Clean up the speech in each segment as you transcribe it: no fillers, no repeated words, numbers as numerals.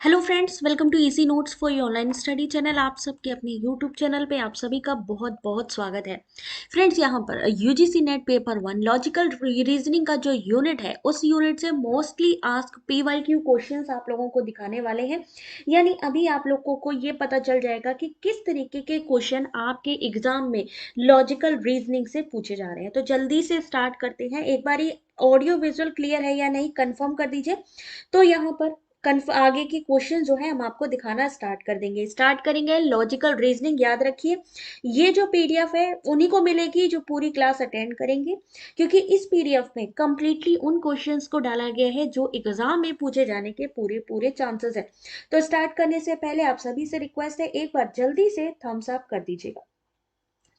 Hello friends, welcome to easy notes for your online study channel. आप सबके अपने YouTube channel पे आप सभी का बहुत बहुत स्वागत है। फ्रेंड्स, यहाँ पर UGC net paper 1 logical reasoning का जो यूनिट है, उस यूनिट से मोस्टली आस्क पीवाईक्यू क्वेश्चंस आप लोगों को दिखाने वाले हैं। यानी अभी आप लोगों को ये पता चल जाएगा कि किस तरीके के क्वेश्चन आपके एग्जाम में लॉजिकल रीजनिंग से पूछे जा रहे हैं। तो जल्दी से स्टार्ट करते हैं। एक बार ऑडियो विजुअल क्लियर है या नहीं कंफर्म कर दीजिए। तो यहाँ पर आगे की क्वेश्चन जो है हम आपको दिखाना स्टार्ट कर देंगे। स्टार्ट करेंगे लॉजिकल रीजनिंग। याद रखिए, ये जो पीडीएफ है उन्हीं को मिलेगी जो पूरी क्लास अटेंड करेंगे, क्योंकि इस पीडीएफ में कंप्लीटली उन क्वेश्चंस को डाला गया है जो एग्जाम में पूछे जाने के पूरे पूरे चांसेस है। तो स्टार्ट करने से पहले आप सभी से रिक्वेस्ट है, एक बार जल्दी से थम्स अप कर दीजिएगा।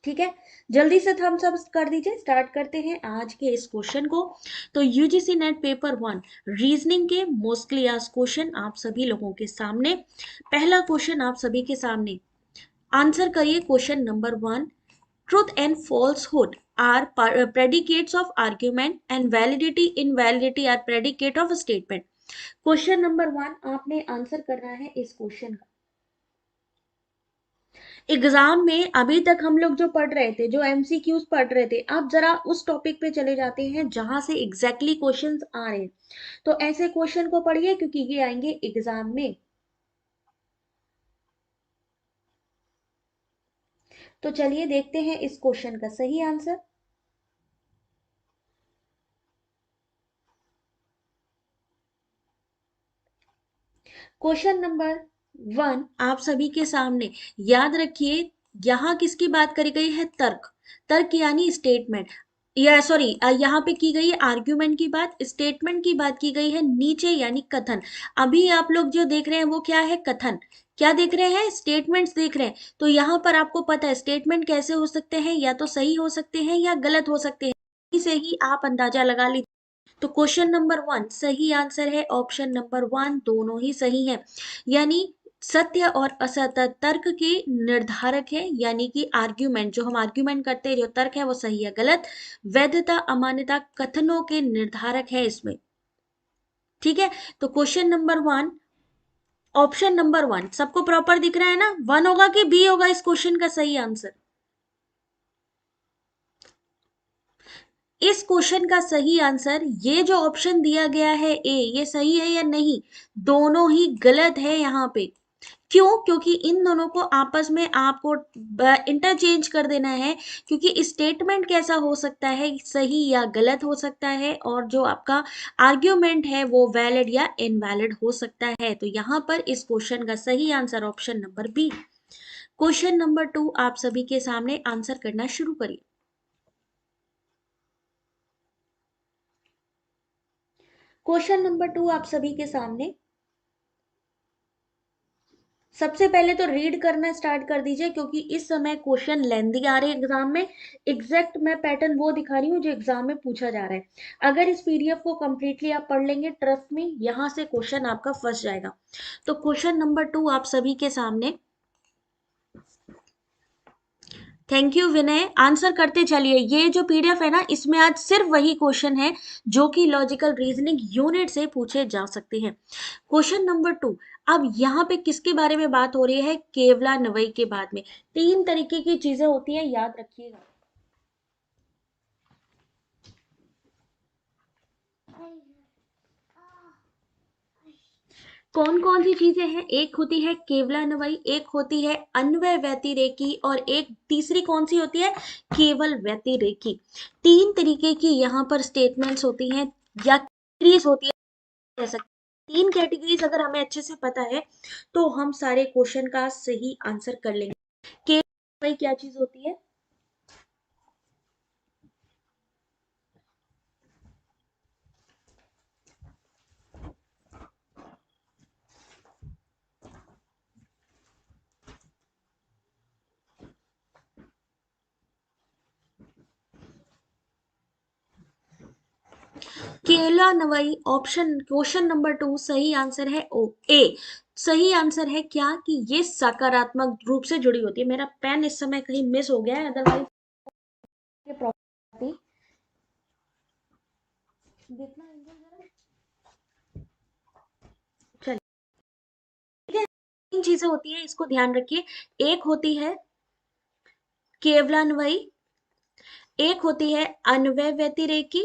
ठीक है, जल्दी से थम्स अप कर दीजिए। स्टार्ट करते हैं आज के इस क्वेश्चन को। तो यूजीसी नेट पेपर 1 रीजनिंग के मोस्टली आस्क्ड क्वेश्चन आप सभी लोगों के सामने। पहला क्वेश्चन आप सभी के सामने, आंसर करिए question number 1। Truth and falsehood are predicates of argument and validity invalidity are predicate of statement। Question number 1 आपने आंसर करना है इस क्वेश्चन का। एग्जाम में अभी तक हम लोग जो पढ़ रहे थे, जो एमसीक्यूज पढ़ रहे थे, अब जरा उस टॉपिक पे चले जाते हैं जहां से एग्जैक्टली क्वेश्चंस आ रहे हैं। तो ऐसे क्वेश्चन को पढ़िए क्योंकि ये आएंगे एग्जाम में। तो चलिए देखते हैं इस क्वेश्चन का सही आंसर। क्वेश्चन नंबर 1 आप सभी के सामने। याद रखिए, यहाँ किसकी बात करी गई है? तर्क। तर्क यानी स्टेटमेंट, या सॉरी, यहाँ पे की गई है आर्ग्यूमेंट की बात, स्टेटमेंट की बात की गई है नीचे, यानी कथन। अभी आप लोग जो देख रहे हैं वो क्या है? कथन। क्या देख रहे हैं? स्टेटमेंट्स देख रहे हैं। तो यहाँ पर आपको पता है स्टेटमेंट कैसे हो सकते हैं, या तो सही हो सकते हैं या गलत हो सकते हैं। इसी से ही आप अंदाजा लगा लीजिए। तो क्वेश्चन नंबर 1 सही आंसर है। ऑप्शन नंबर 1 दोनों ही सही है। यानी सत्य और असत्य तर्क के निर्धारक है, यानी कि आर्ग्यूमेंट, जो हम आर्ग्यूमेंट करते हैं, जो तर्क है वो सही है गलत, वैधता अमान्यता कथनों के निर्धारक है इसमें। ठीक है, तो क्वेश्चन नंबर 1, ऑप्शन नंबर 1 सबको प्रॉपर दिख रहा है ना? 1 होगा कि बी होगा इस क्वेश्चन का सही आंसर? इस क्वेश्चन का सही आंसर, ये जो ऑप्शन दिया गया है ए, ये सही है या नहीं? दोनों ही गलत है यहाँ पे। क्यों? क्योंकि इन दोनों को आपस में आपको इंटरचेंज कर देना है। क्योंकि स्टेटमेंट कैसा हो सकता है? सही या गलत हो सकता है, और जो आपका आर्ग्यूमेंट है वो वैलिड या इनवैलिड हो सकता है। तो यहाँ पर इस क्वेश्चन का सही answer option number B. Question number 2 आप सभी के सामने, आंसर करना शुरू करिए। क्वेश्चन नंबर 2 आप सभी के सामने। सबसे पहले तो रीड करना स्टार्ट कर दीजिए, क्योंकि इस समय क्वेश्चन लेंदी आ रहे हैं एग्जाम में। एग्जैक्ट मैं पैटर्न वो दिखा रही हूँ जो एग्जाम में पूछा जा रहा है। अगर इस पीडीएफ को कंप्लीटली आप पढ़ लेंगे, ट्रस्ट में यहां से क्वेश्चन आपका फंस जाएगा। तो क्वेश्चन नंबर 2 आप सभी के सामने। थैंक यू विनय, आंसर करते चलिए। ये जो पीडीएफ है ना, इसमें आज सिर्फ वही क्वेश्चन है जो कि लॉजिकल रीजनिंग यूनिट से पूछे जा सकते हैं। क्वेश्चन नंबर 2, अब यहाँ पे किसके बारे में बात हो रही है? केवला नवई के बारे में। 3 तरीके की चीजें होती हैं, याद रखिएगा। कौन कौन सी चीजें हैं? एक होती है केवलान्वयी, एक होती है अन्वय व्यतिरेकी, और एक तीसरी कौन सी होती है? केवल व्यतिरेकी। 3 तरीके की यहाँ पर स्टेटमेंट्स होती हैं, या कैटेगरीज होती है, कह सकते हैं। 3 कैटेगरीज अगर हमें अच्छे से पता है तो हम सारे क्वेश्चन का सही आंसर कर लेंगे। केवलान्वयी क्या चीज होती है? केला नवई, ऑप्शन क्वेश्चन नंबर 2 सही आंसर है ओ ए। सही आंसर है क्या? कि ये सकारात्मक रूप से जुड़ी होती है। मेरा पेन इस समय कहीं मिस हो गया है, अदरवाइज ये प्रॉपर्टी देखना। चलिए, चीजें होती हैं, इसको ध्यान रखिए। एक होती है केवलान्वयी, एक होती है अन्वय व्यतिरेकी,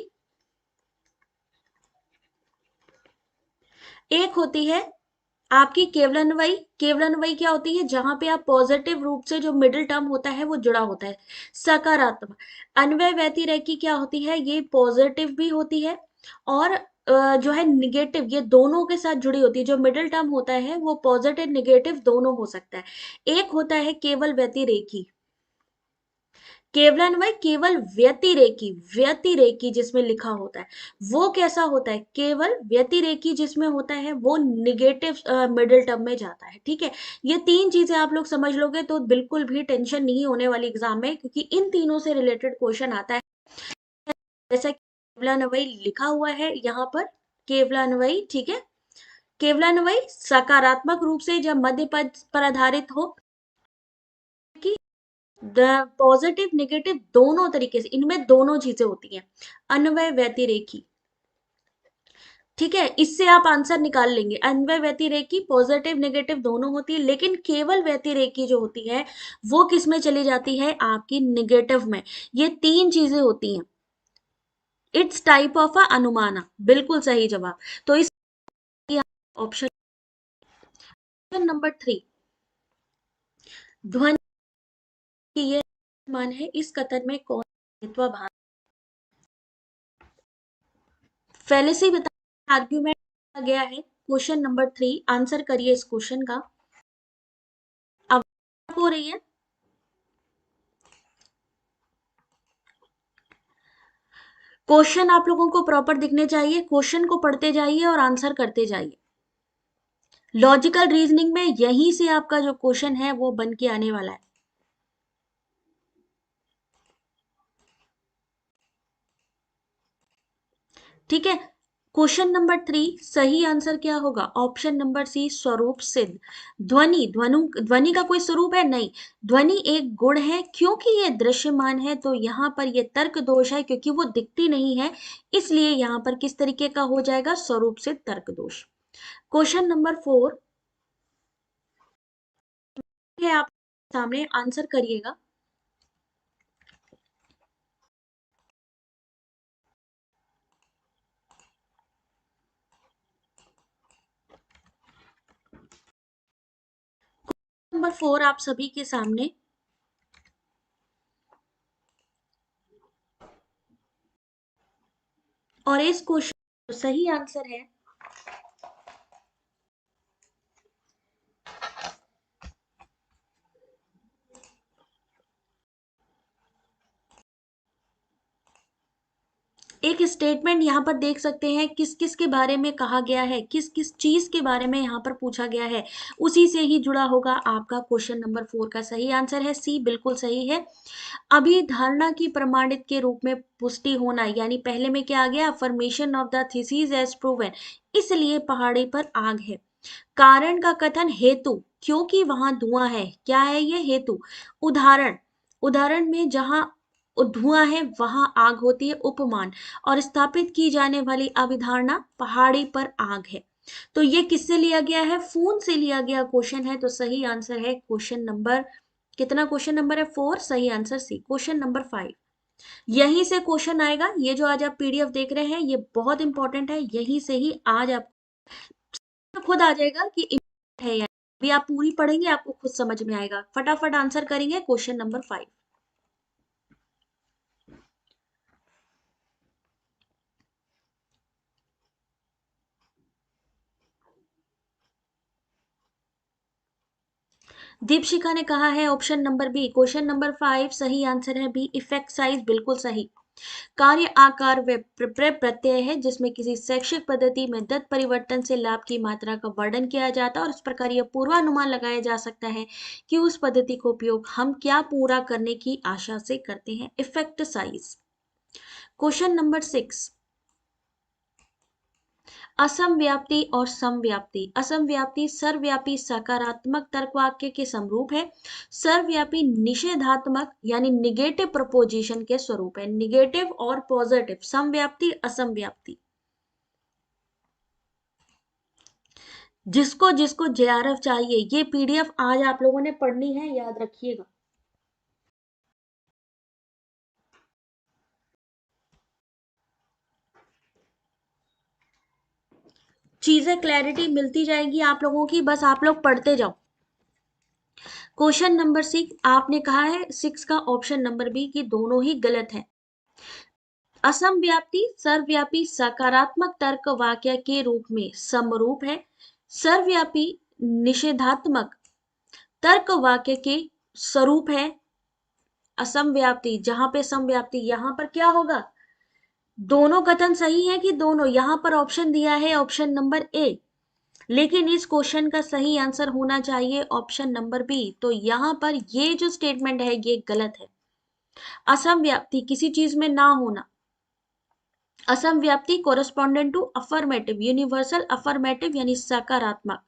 एक होती है आपकी केवलान्वयी। केवलान्वयी क्या होती है? जहां पे आप पॉजिटिव रूप से जो मिडिल टर्म होता है वो जुड़ा होता है, सकारात्मक। अन्वय व्यतिरेकी क्या होती है? ये पॉजिटिव भी होती है और जो है निगेटिव, ये दोनों के साथ जुड़ी होती है। जो मिडिल टर्म होता है वो पॉजिटिव निगेटिव दोनों हो सकता है। एक होता है केवल व्यतिरेकी, केवलान्वय केवल व्यतिरेकी, व्यतिरेकी जिसमें लिखा होता है वो कैसा होता है? केवल व्यतिरेकी जिसमें होता है वो निगेटिव मिडिल टर्म में जाता है। ठीक है, ये तीन चीजें आप लोग समझ लोगे तो बिल्कुल भी टेंशन नहीं होने वाली एग्जाम में, क्योंकि इन तीनों से रिलेटेड क्वेश्चन आता है। जैसा केवलान्वयी लिखा हुआ है यहाँ पर, केवलान्वयी, ठीक है, केवलान्वयी सकारात्मक रूप से जब मध्य पद पर आधारित हो, कि पॉजिटिव नेगेटिव दोनों तरीके से, इनमें दोनों चीजें होती हैं। अन्वय व्यतिरेकी, ठीक है, इससे आप आंसर निकाल लेंगे। अन्वय व्यतिरेकी पॉजिटिव नेगेटिव दोनों होती है, लेकिन केवल व्यतिरेकी जो होती है वो किस में चली जाती है? आपकी निगेटिव में। ये तीन चीजें होती हैं। इट्स टाइप ऑफ अ अनुमाना, बिल्कुल सही जवाब। तो इस ऑप्शन नंबर 3, ध्वनि की ये मान है, इस कथन में कौन भाग? फेलिसी बता, आर्ग्यूमेंट गया है। क्वेश्चन नंबर 3, आंसर करिए इस क्वेश्चन का। अब हो रही है, क्वेश्चन आप लोगों को प्रॉपर दिखने चाहिए। क्वेश्चन को पढ़ते जाइए और आंसर करते जाइए। लॉजिकल रीजनिंग में यहीं से आपका जो क्वेश्चन है वो बन के आने वाला है। ठीक है, क्वेश्चन नंबर 3 सही आंसर क्या होगा? ऑप्शन नंबर सी, स्वरूप सिद्ध। ध्वनि का कोई स्वरूप है? नहीं, ध्वनि एक गुण है। क्योंकि ये दृश्यमान है तो यहाँ पर ये तर्क दोष है, क्योंकि वो दिखती नहीं है, इसलिए यहाँ पर किस तरीके का हो जाएगा? स्वरूप सिद्ध तर्क दोष। क्वेश्चन नंबर 4 है आप सामने, आंसर करिएगा। नंबर 4 आप सभी के सामने, और इस क्वेश्चन सही आंसर है एक स्टेटमेंट यहाँ पर देख सकते हैं, किस किस के बारे में कहा गया है, किस किस चीज के बारे में यहाँ पर पूछा गया है, उसी से ही जुड़ा होगा आपका क्वेश्चन नंबर 4 का सही आंसर है सी, बिल्कुल सही है। अभिधारणा की प्रमाणित के रूप में पुष्टि होना, यानी पहले में क्या आ गया? Affirmation of the thesis as proven, इसलिए पहाड़ी पर आग है। कारण का कथन, हेतु, क्योंकि वहां धुआं है। क्या है ये? हेतु। उदाहरण, उदाहरण में जहां धुआं है वहां आग होती है। उपमान, और स्थापित की जाने वाली अभिधारणा पहाड़ी पर आग है। तो ये किससे लिया गया है? फून से लिया गया क्वेश्चन है। तो सही आंसर है क्वेश्चन नंबर, कितना क्वेश्चन नंबर है? 4, सही आंसर सी। क्वेश्चन नंबर 5, यहीं से क्वेश्चन आएगा। ये जो आज आप पीडीएफ देख रहे हैं ये बहुत इंपॉर्टेंट है, यहीं से ही आज आप खुद आ जाएगा कि इम्पोर्टेंट है या नहीं। अभी आप पूरी पढ़ेंगे आपको खुद समझ में आएगा। फटाफट आंसर करेंगे क्वेश्चन नंबर 5। दीपशिखा ने कहा है option number B. Question number 5 सही आंसर है बी, इफेक्ट साइज, बिल्कुल सही। कार्य आकार व प्रत्यय है जिसमें किसी शैक्षिक पद्धति में दत्त परिवर्तन से लाभ की मात्रा का वर्णन किया जाता है, और इस प्रकार यह पूर्वानुमान लगाया जा सकता है कि उस पद्धति का उपयोग हम क्या पूरा करने की आशा से करते हैं। Effect size. क्वेश्चन नंबर 6, असमव्याप्ति और समव्याप्ति। असमव्याप्ति सर्वव्यापी सकारात्मक तर्क वाक्य के समरूप है। सर्वव्यापी निषेधात्मक यानी निगेटिव प्रपोजिशन के स्वरूप है। निगेटिव और पॉजिटिव, समव्याप्ति असमव्याप्ति। जिसको जिसको जेआरएफ चाहिए, ये पीडीएफ आज आप लोगों ने पढ़नी है, याद रखिएगा। चीजें क्लैरिटी मिलती जाएगी आप लोगों की, बस आप लोग पढ़ते जाओ। क्वेश्चन नंबर 6 आपने कहा है 6 का ऑप्शन नंबर बी कि दोनों ही गलत है। असमव्याप्ति सर्वव्यापी सकारात्मक तर्क वाक्य के रूप में समरूप है। सर्वव्यापी निषेधात्मक तर्क वाक्य के स्वरूप है। असमव्याप्ति, जहां पे समव्याप्ति, यहां पर क्या होगा, दोनों कथन सही है कि दोनों, यहां पर ऑप्शन दिया है ऑप्शन नंबर ए, लेकिन इस क्वेश्चन का सही आंसर होना चाहिए ऑप्शन नंबर बी। तो यहां पर ये जो स्टेटमेंट है ये गलत है। असमव्याप्ति किसी चीज में ना होना, असमव्याप्ति कोरस्पॉन्डेंट टू अफर्मेटिव, यूनिवर्सल अफर्मेटिव यानी सकारात्मक।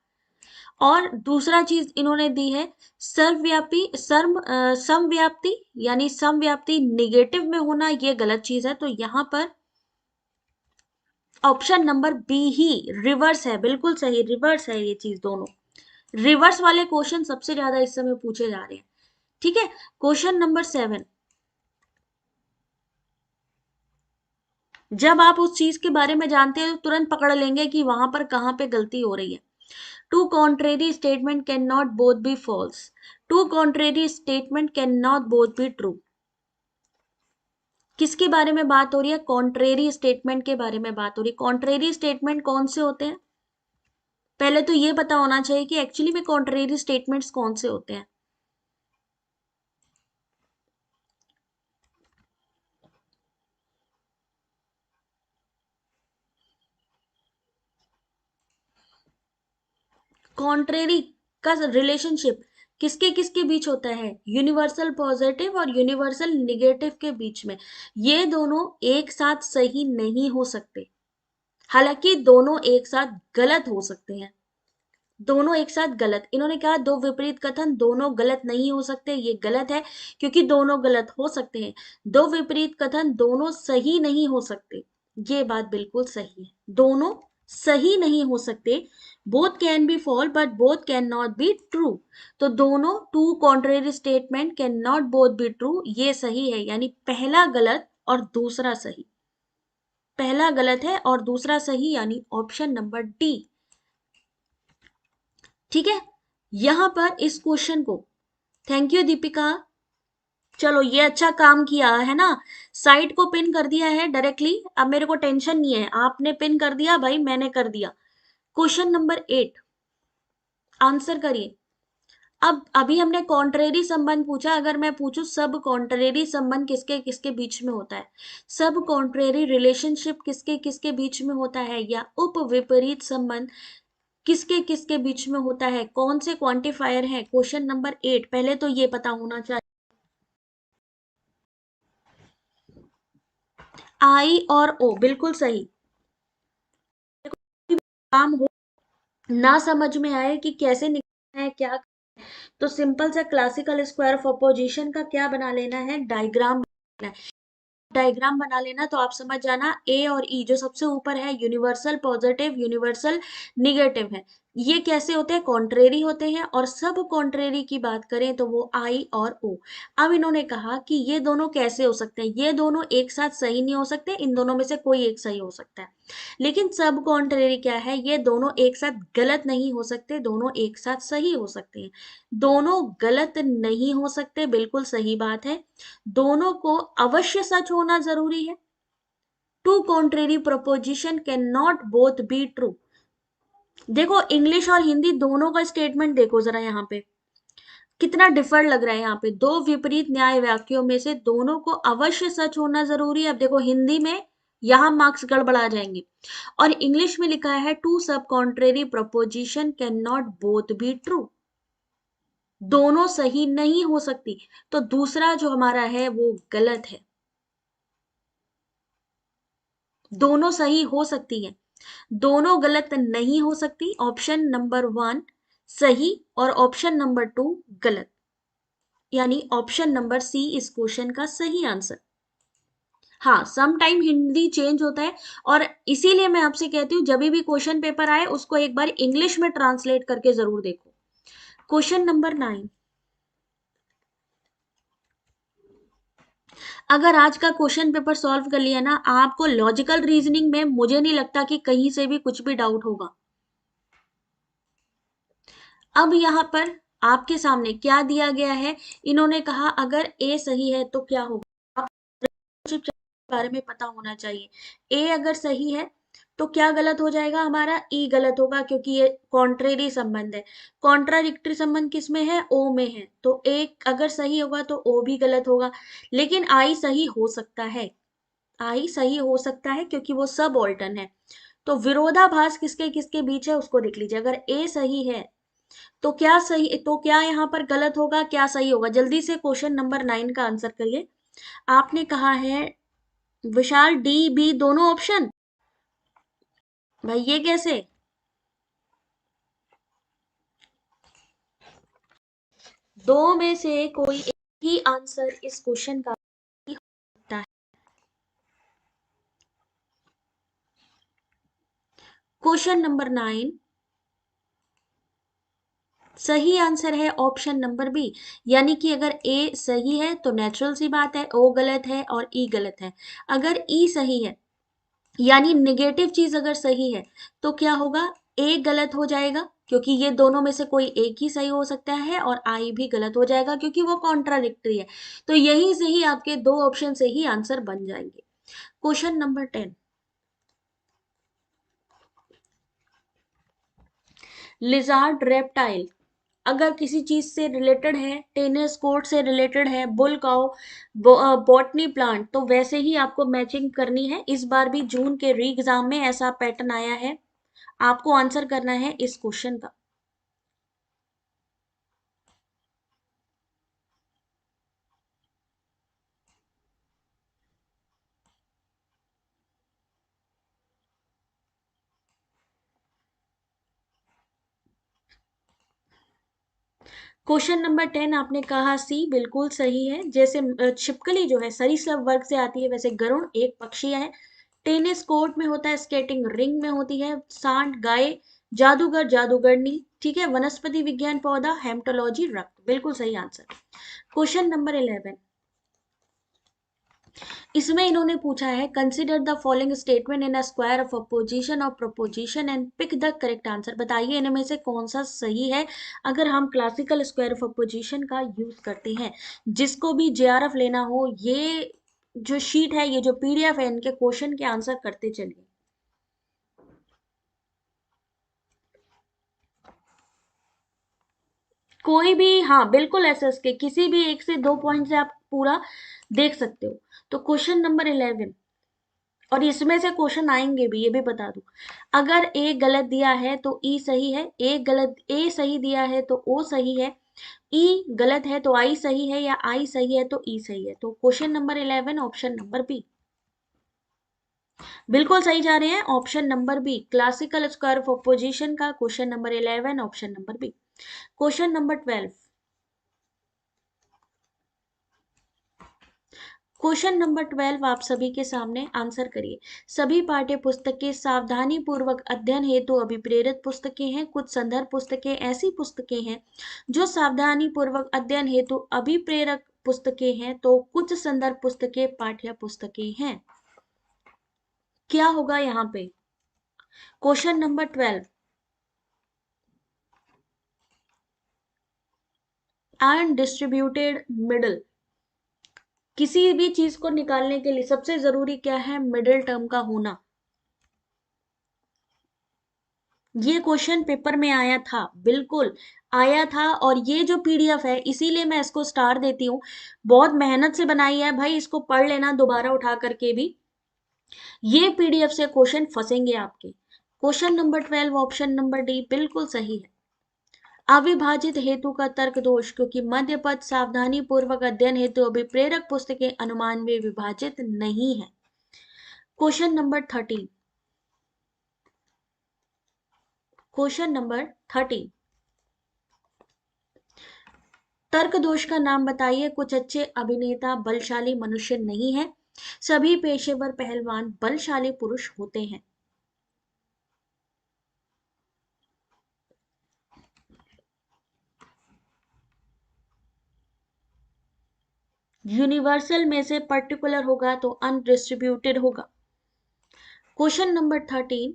और दूसरा चीज इन्होंने दी है सर्वव्यापी समव्याप्ति, यानी समव्याप्ति निगेटिव में होना, ये गलत चीज है। तो यहां पर ऑप्शन नंबर बी ही रिवर्स है, बिल्कुल सही, रिवर्स है ये चीज दोनों। रिवर्स वाले क्वेश्चन सबसे ज्यादा इस समय पूछे जा रहे हैं। ठीक है, क्वेश्चन नंबर 7, जब आप उस चीज के बारे में जानते हैं तो तुरंत पकड़ लेंगे कि वहां पर कहां पे गलती हो रही है। Two contrary statement can not both be false, two contrary statement can not both be true. किसके बारे में बात हो रही है, कॉन्ट्रेरी स्टेटमेंट के बारे में बात हो रही है। कॉन्ट्रेरी स्टेटमेंट कौन से होते हैं, पहले तो ये पता होना चाहिए कि एक्चुअली में कॉन्ट्रेरी स्टेटमेंट्स कौन से होते हैं। कॉन्ट्रेरी का रिलेशनशिप किसके किसके बीच होता है, यूनिवर्सल पॉजिटिव और यूनिवर्सल निगेटिव के बीच में। ये दोनों एक साथ सही नहीं हो सकते, हालांकि दोनों एक साथ गलत हो सकते हैं। दोनों एक साथ गलत, इन्होंने कहा दो विपरीत कथन दोनों गलत नहीं हो सकते, ये गलत है क्योंकि दोनों गलत हो सकते हैं। दो विपरीत कथन दोनों सही नहीं हो सकते, ये बात बिल्कुल सही है, दोनों सही नहीं हो सकते। Both can be fall but both can not be true. तो दोनों two contrary statement can not both be true, ये सही है, यानी पहला गलत और दूसरा सही। पहला गलत है और दूसरा सही, यानी ऑप्शन नंबर डी। ठीक है, यहां पर इस क्वेश्चन को, थैंक यू दीपिका, चलो ये अच्छा काम किया है ना, साइट को पिन कर दिया है डायरेक्टली, अब मेरे को टेंशन नहीं है, आपने पिन कर दिया भाई, मैंने कर दिया। क्वेश्चन नंबर 8 आंसर करिए। अब अभी हमने कॉन्ट्रेरी संबंध पूछा, अगर मैं पूछूं सब कॉन्ट्रेरी संबंध किसके किसके बीच में होता है, सब कॉन्ट्रेरी रिलेशनशिप किसके किसके बीच में होता है, या उप विपरीत संबंध किसके किसके बीच में होता है, कौन से क्वांटिफायर है, क्वेश्चन नंबर 8 पहले तो ये पता होना चाहिए। आई और ओ बिल्कुल सही। काम हो ना समझ में आए कि कैसे निकलना है क्या, तो सिंपल सा क्लासिकल स्क्वायर ऑफ अपोजिशन का क्या बना लेना है, डायग्राम बना लेना है। डायग्राम बना लेना तो आप समझ जाना, ए और ई जो सबसे ऊपर है यूनिवर्सल पॉजिटिव यूनिवर्सल निगेटिव है, ये कैसे होते हैं, कॉन्ट्रेरी होते हैं। और सब कॉन्ट्रेरी की बात करें तो वो आई और ओ। अब इन्होंने कहा कि ये दोनों कैसे हो सकते हैं, ये दोनों एक साथ सही नहीं हो सकते, इन दोनों में से कोई एक सही हो सकता है। लेकिन सब कॉन्ट्रेरी क्या है, ये दोनों एक साथ गलत नहीं हो सकते, दोनों एक साथ सही हो सकते हैं। दोनों गलत नहीं हो सकते, बिल्कुल सही बात है। दोनों को अवश्य सच होना जरूरी है। Two contrary proposition can not both be true. देखो इंग्लिश और हिंदी दोनों का स्टेटमेंट देखो जरा, यहाँ पे कितना डिफर लग रहा है। यहाँ पे दो विपरीत न्याय वाक्यों में से दोनों को अवश्य सच होना जरूरी है। अब देखो हिंदी में यहाँ मार्क्स गड़बड़ा जाएंगे, और इंग्लिश में लिखा है टू सब contrary proposition can not both be true, दोनों सही नहीं हो सकती। तो दूसरा जो हमारा है वो गलत है, दोनों सही हो सकती है, दोनों गलत नहीं हो सकती। ऑप्शन नंबर 1 सही और ऑप्शन नंबर 2 गलत, यानी ऑप्शन नंबर सी इस क्वेश्चन का सही आंसर। हाँ, सम टाइम हिंदी चेंज होता है, और इसीलिए मैं आपसे कहती हूँ जब भी क्वेश्चन पेपर आए उसको एक बार इंग्लिश में ट्रांसलेट करके जरूर देखो। Question number 9। अगर आज का क्वेश्चन पेपर सॉल्व कर लिया ना, आपको लॉजिकल रीजनिंग में मुझे नहीं लगता कि कहीं से भी कुछ भी डाउट होगा। अब यहाँ पर आपके सामने क्या दिया गया है, इन्होंने कहा अगर ए सही है तो क्या होगा, आपको के बारे में पता होना चाहिए। ए अगर सही है तो क्या गलत हो जाएगा, हमारा ई गलत होगा, क्योंकि ये कॉन्ट्रेरी संबंध है। कॉन्ट्राडिक्टरी संबंध किस में है, ओ में है, तो ए अगर सही होगा तो ओ भी गलत होगा। लेकिन आई सही हो सकता है, आई सही हो सकता है क्योंकि वो सब ऑल्टर्न है। तो विरोधाभास किसके किसके बीच है उसको देख लीजिए। अगर ए सही है तो क्या सही, तो क्या यहाँ पर गलत होगा, क्या सही होगा, जल्दी से क्वेश्चन नंबर 9 का आंसर करिए। आपने कहा है विशाल डी बी दोनों ऑप्शन, भाई ये कैसे, दो में से कोई एक ही आंसर इस क्वेश्चन का ही हो सकता है। क्वेश्चन नंबर 9 सही आंसर है ऑप्शन नंबर बी। यानी कि अगर ए सही है तो नेचुरल सी बात है ओ गलत है और ई गलत है। अगर ई सही है यानी निगेटिव चीज अगर सही है तो क्या होगा, ए गलत हो जाएगा क्योंकि ये दोनों में से कोई एक ही सही हो सकता है, और आई भी गलत हो जाएगा क्योंकि वो कॉन्ट्राडिक्टरी है। तो यहीं से ही आपके दो ऑप्शन से ही आंसर बन जाएंगे। Question number 10। लिजार्ड रेप्टाइल अगर किसी चीज से रिलेटेड है, टेनिस कोर्ट से रिलेटेड है, बुल काउ, बॉटनी प्लांट, तो वैसे ही आपको मैचिंग करनी है। इस बार भी जून के री एग्जाम में ऐसा पैटर्न आया है, आपको आंसर करना है इस क्वेश्चन का। क्वेश्चन नंबर 10 आपने कहा सी, बिल्कुल सही है। जैसे छिपकली जो है सरीसृप वर्ग से आती है, वैसे गरुड़ एक पक्षी है। टेनिस कोर्ट में होता है, स्केटिंग रिंग में होती है। सांड गाय, जादूगर जादूगरनी, ठीक है। वनस्पति विज्ञान पौधा, हेमटोलॉजी रक्त, बिल्कुल सही आंसर। Question number 11। इसमें इन्होंने पूछा है consider the following statement in a square of opposition और proposition and pick the correct answer. बताइए इनमें से कौन सा सही है अगर हम क्लासिकल स्क्वायर ऑफ अपोजिशन का यूज करते हैं। जिसको भी जेआरएफ लेना हो, ये जो शीट है, ये जो पीडीएफ है, इनके क्वेश्चन के आंसर करते चलिए। कोई भी, हाँ बिल्कुल, एसएस के किसी भी एक से दो पॉइंट से आप पूरा देख सकते हो। तो क्वेश्चन नंबर 11, और इसमें से क्वेश्चन आएंगे भी, ये भी बता दूं। अगर ए गलत दिया है तो ई सही है, ए सही दिया है तो ओ सही है, ई गलत है तो आई सही है, या आई सही है तो ई सही है। तो question number 11 option number B, बिल्कुल सही जा रहे हैं। Option number B classical square of opposition का question number 11 option number B. Question number 12। Question number 12 आप सभी के सामने, आंसर करिए। सभी पाठ्य पुस्तकें सावधानी पूर्वक अध्ययन हेतु अभिप्रेरित पुस्तकें हैं। कुछ संदर्भ पुस्तकें ऐसी पुस्तकें हैं जो सावधानी पूर्वक अध्ययन हेतु अभिप्रेरक पुस्तकें हैं, तो कुछ संदर्भ पुस्तकें पाठ्य पुस्तकें हैं। क्या होगा यहाँ पे, question number 12। And distributed middle, किसी भी चीज को निकालने के लिए सबसे जरूरी क्या है, मिडिल टर्म का होना। ये क्वेश्चन पेपर में आया था, बिल्कुल आया था, और ये जो पीडीएफ है इसीलिए मैं इसको स्टार देती हूँ। बहुत मेहनत से बनाई है भाई, इसको पढ़ लेना दोबारा उठा करके भी। ये पीडीएफ से क्वेश्चन फंसेंगे आपके। Question number 12 option number D बिल्कुल सही है। अविभाजित हेतु का तर्क दोष, क्योंकि मध्य पद सावधानी पूर्वक अध्ययन हेतु अभिप्रेरक पुस्तकें अनुमान में विभाजित नहीं है। Question number 13। क्वेश्चन नंबर 13, तर्क दोष का नाम बताइए। कुछ अच्छे अभिनेता बलशाली मनुष्य नहीं है। सभी पेशेवर पहलवान बलशाली पुरुष होते हैं। यूनिवर्सल में से पर्टिकुलर होगा तो अनडिस्ट्रीब्यूटेड होगा। क्वेश्चन नंबर 13,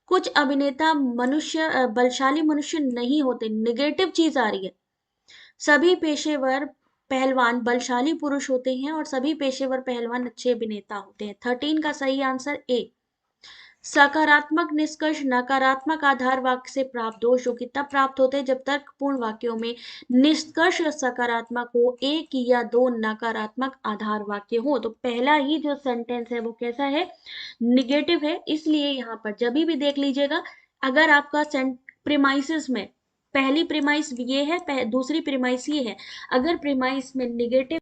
कुछ अभिनेता बलशाली मनुष्य नहीं होते, निगेटिव चीज आ रही है। सभी पेशेवर पहलवान बलशाली पुरुष होते हैं और सभी पेशेवर पहलवान अच्छे अभिनेता होते हैं। 13 का सही आंसर ए। सकारात्मक निष्कर्ष नकारात्मक आधार वाक्य से प्राप्त दोष जो कि तब प्राप्त होते हैं जब तर्कपूर्ण वाक्यों में निष्कर्ष सकारात्मक हो, एक या दो नकारात्मक आधार वाक्य हो। तो पहला ही जो सेंटेंस है वो कैसा है, निगेटिव है। इसलिए यहाँ पर जब भी देख लीजिएगा, अगर आपका प्रीमाइसिस में पहली प्रीमाइस ये है, दूसरी प्रीमाइस ये है, अगर प्रीमाइस में निगेटिव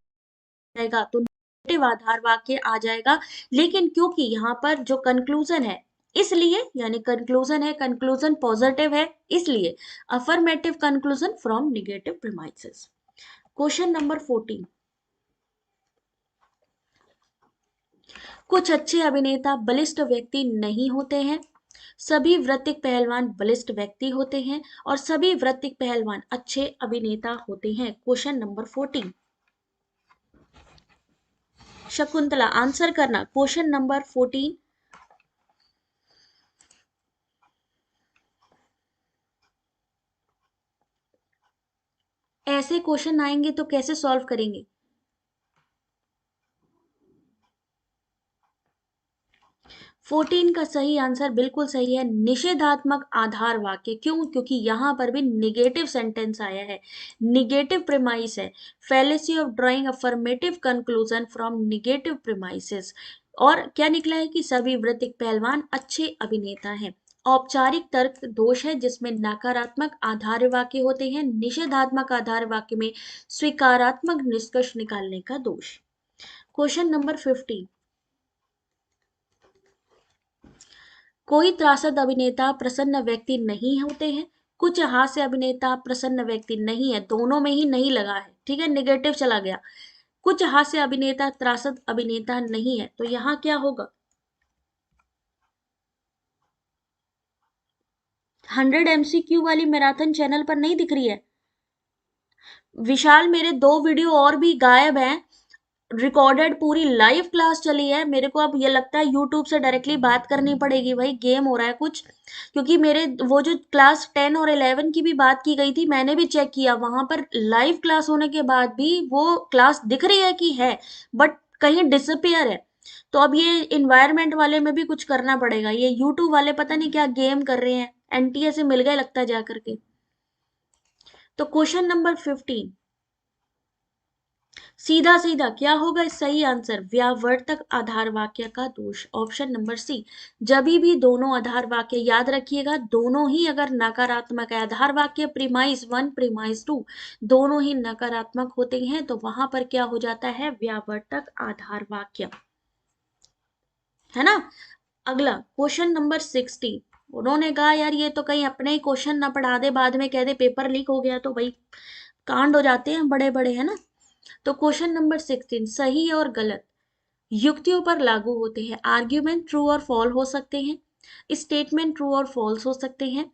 जाएगा तो नेगेटिव आधार वाक्य आ जाएगा। लेकिन क्योंकि यहाँ पर जो कंक्लूजन है, इसलिए यानी कंक्लूजन है, कंक्लूजन पॉजिटिव है, इसलिए affirmative conclusion from negative premises. Question number 14, कुछ अच्छे अभिनेता बलिष्ठ व्यक्ति नहीं होते हैं। सभी वृत्तिक पहलवान बलिष्ठ व्यक्ति होते हैं और सभी वृत्तिक पहलवान अच्छे अभिनेता होते हैं। क्वेश्चन नंबर 14, शकुंतला आंसर करना। क्वेश्चन नंबर 14, ऐसे क्वेश्चन आएंगे तो कैसे सॉल्व करेंगे। 14 का सही आंसर बिल्कुल सही है, निषेधात्मक आधार वाक्य। क्यों? क्योंकि यहां पर भी निगेटिव सेंटेंस आया है, निगेटिव प्रीमाइस है। Fallacy of drawing affirmative conclusion from negative premises. और क्या निकला है कि सभी वृत्तिक पहलवान अच्छे अभिनेता हैं। औपचारिक तर्क दोष है जिसमें नकारात्मक आधार वाक्य होते हैं, निषेधात्मक आधार वाक्य में स्वीकारात्मक निष्कर्ष निकालने का दोष। क्वेश्चन नंबर 50, कोई त्रासद अभिनेता प्रसन्न व्यक्ति नहीं होते हैं। कुछ हास्य अभिनेता प्रसन्न व्यक्ति नहीं है, दोनों में ही नहीं लगा है, ठीक है, निगेटिव चला गया। कुछ हास्य अभिनेता त्रासद अभिनेता नहीं है, तो यहां क्या होगा। 100 MCQ वाली मैराथन चैनल पर नहीं दिख रही है। विशाल, मेरे 2 वीडियो और भी गायब हैं। रिकॉर्डेड पूरी लाइव क्लास चली है। मेरे को अब ये लगता है यूट्यूब से डायरेक्टली बात करनी पड़ेगी, भाई गेम हो रहा है कुछ। क्योंकि मेरे वो जो क्लास 10 और 11 की भी बात की गई थी, मैंने भी चेक किया, वहां पर लाइव क्लास होने के बाद भी वो क्लास दिख रही है कि है, बट कहीं डिसअपियर है। तो अब ये इन्वायरमेंट वाले में भी कुछ करना पड़ेगा। ये यूट्यूब वाले पता नहीं क्या गेम कर रहे हैं, एनटीए से मिल गए लगता है जा करके। तो क्वेश्चन नंबर 15, सीधा सीधा क्या होगा इस सही आंसर, व्यावर्तक आधार वाक्य का दोष, ऑप्शन नंबर सी। जब भी दोनों आधार वाक्य याद रखिएगा, दोनों ही अगर नकारात्मक है, आधार वाक्य प्रीमाइस 1 प्रीमाइस 2 दोनों ही नकारात्मक होते हैं, तो वहां पर क्या हो जाता है, व्यावर्तक आधार वाक्य, है ना। अगला क्वेश्चन नंबर 60, उन्होंने कहा यार ये तो कहीं अपने ही क्वेश्चन ना पढ़ा दे, बाद में कह दे पेपर लीक हो गया, तो भाई कांड हो जाते हैं बड़े बड़े, है ना। तो क्वेश्चन नंबर 16, सही और गलत युक्तियों पर लागू होते हैं। आर्ग्यूमेंट ट्रू और फॉल हो सकते हैं, स्टेटमेंट ट्रू और फॉल्स हो सकते हैं,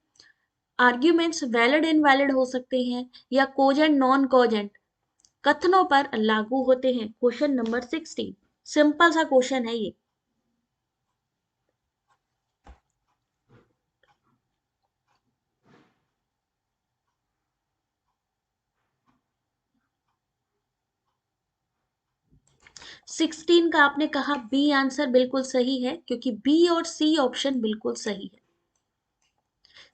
आर्ग्यूमेंट्स वैलिड इनवैलिड हो सकते हैं, या कोजेंट नॉन कोजेंट कथनों पर लागू होते हैं। क्वेश्चन नंबर 16, सिंपल सा क्वेश्चन है ये। 16 का आपने कहा बी आंसर बिल्कुल सही है, क्योंकि बी और सी ऑप्शन बिल्कुल सही है।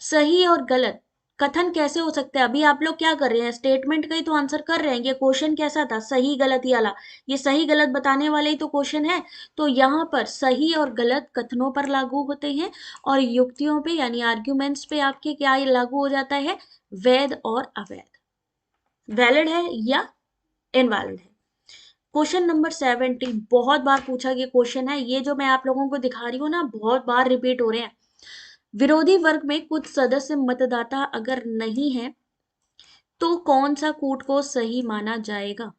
सही और गलत कथन कैसे हो सकते हैं, अभी आप लोग क्या कर रहे हैं, स्टेटमेंट का ही तो आंसर कर रहे हैं। ये क्वेश्चन कैसा था, सही गलत वाला, ये सही गलत बताने वाले ही तो क्वेश्चन है। तो यहाँ पर सही और गलत कथनों पर लागू होते हैं, और युक्तियों पे यानी आर्ग्यूमेंट्स पे आपके क्या लागू हो जाता है, वैध और अवैध, वैलिड है या इनवैलिड है। क्वेश्चन नंबर 17, बहुत बार पूछा गया क्वेश्चन है ये, जो मैं आप लोगों को दिखा रही हूँ ना, बहुत बार रिपीट हो रहे हैं। विरोधी वर्ग में कुछ सदस्य मतदाता अगर नहीं है तो कौन सा कूट को सही माना जाएगा।